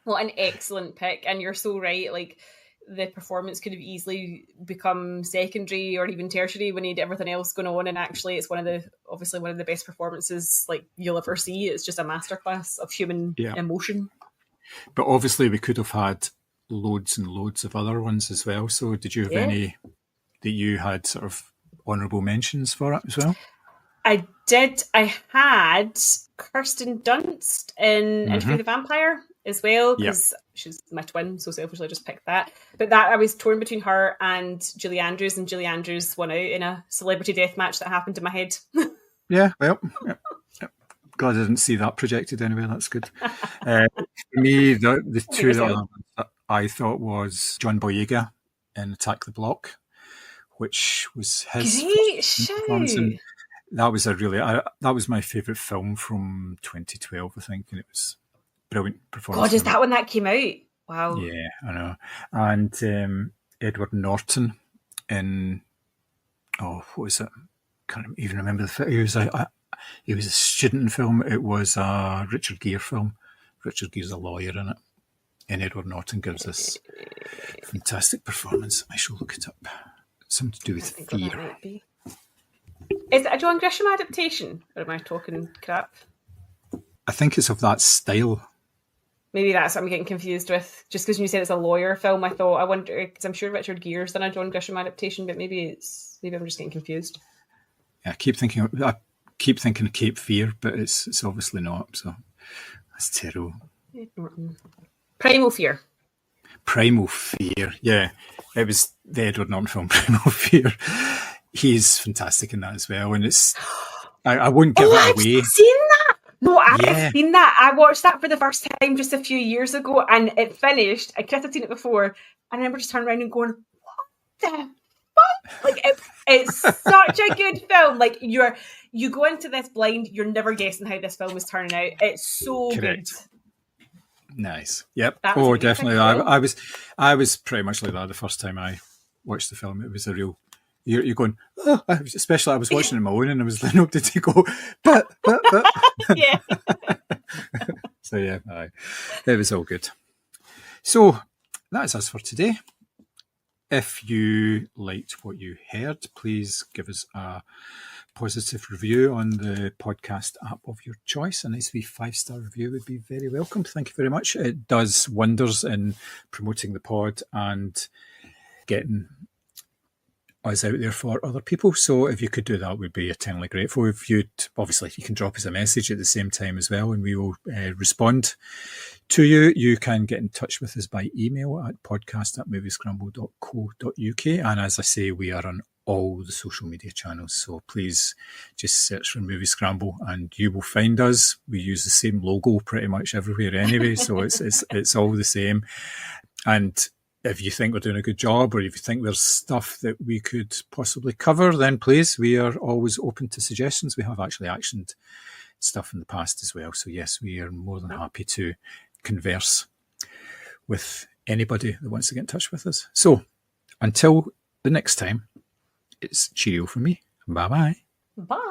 What an excellent pick. And you're so right. Like, the performance could have easily become secondary or even tertiary when you had everything else going on. And actually, it's obviously one of the best performances like you'll ever see. It's just a masterclass of human emotion. But obviously, we could have had loads and loads of other ones as well. So did you have any that you had sort of honourable mentions for it as well? I did. I had Kirsten Dunst in Interview with the Vampire as well, because she's my twin, so selfishly I just picked that. But that I was torn between her and Julie Andrews, and Julie Andrews won out in a celebrity death match that happened in my head. Glad I didn't see that projected anyway. That's good. For me, the two that I thought was John Boyega in Attack the Block, which was his performance. That was that was my favourite film from 2012, I think, and it was brilliant performance. God, is that when that came out? Wow. Yeah, I know. And Edward Norton in what was it? Can't even remember the film. He was a student film. It was a Richard Gere film. Richard Gere's a lawyer in it, and Edward Norton gives this fantastic performance. I shall look it up. Something to do with fear. Is it a John Grisham adaptation, or am I talking crap? I think it's of that style. Maybe that's what I'm getting confused with. Just because you said it's a lawyer film, I wonder, because I'm sure Richard Gere's done a John Grisham adaptation, but maybe I'm just getting confused. Yeah, I keep thinking of Cape Fear, but it's obviously not. So that's terrible. Primal Fear. Primal Fear, yeah, it was the Edward Norton film Primal Fear. He's fantastic in that as well, and it's I won't give it away. I've seen that. No, I've seen that. I watched that for the first time just a few years ago, and it finished. I Chris had seen it before, and I remember just turning around and going, "What the fuck?" Like it's such a good film. Like you go into this blind, you're never guessing how this film is turning out. It's so good. Nice. Yep. Oh, definitely. I was pretty much like that the first time I watched the film. It was a real. You're going, oh, especially I was watching it on my own and I was lining up to go, but. Yeah. So, yeah, it was all good. So, that's us for today. If you liked what you heard, please give us a positive review on the podcast app of your choice. A nice wee 5-star review would be very welcome. Thank you very much. It does wonders in promoting the pod and getting us out there for other people. So if you could do that, we'd be eternally grateful. If you can drop us a message at the same time as well, and we will respond to you. You can get in touch with us by email at podcast@moviescramble.co.uk. And as I say, we are on all the social media channels. So please just search for Movie Scramble and you will find us. We use the same logo pretty much everywhere anyway. So it's all the same. And if you think we're doing a good job, or if you think there's stuff that we could possibly cover, then please, we are always open to suggestions. We have actually actioned stuff in the past as well. So yes, we are more than happy to converse with anybody that wants to get in touch with us. So until the next time, it's cheerio from me. Bye-bye. Bye.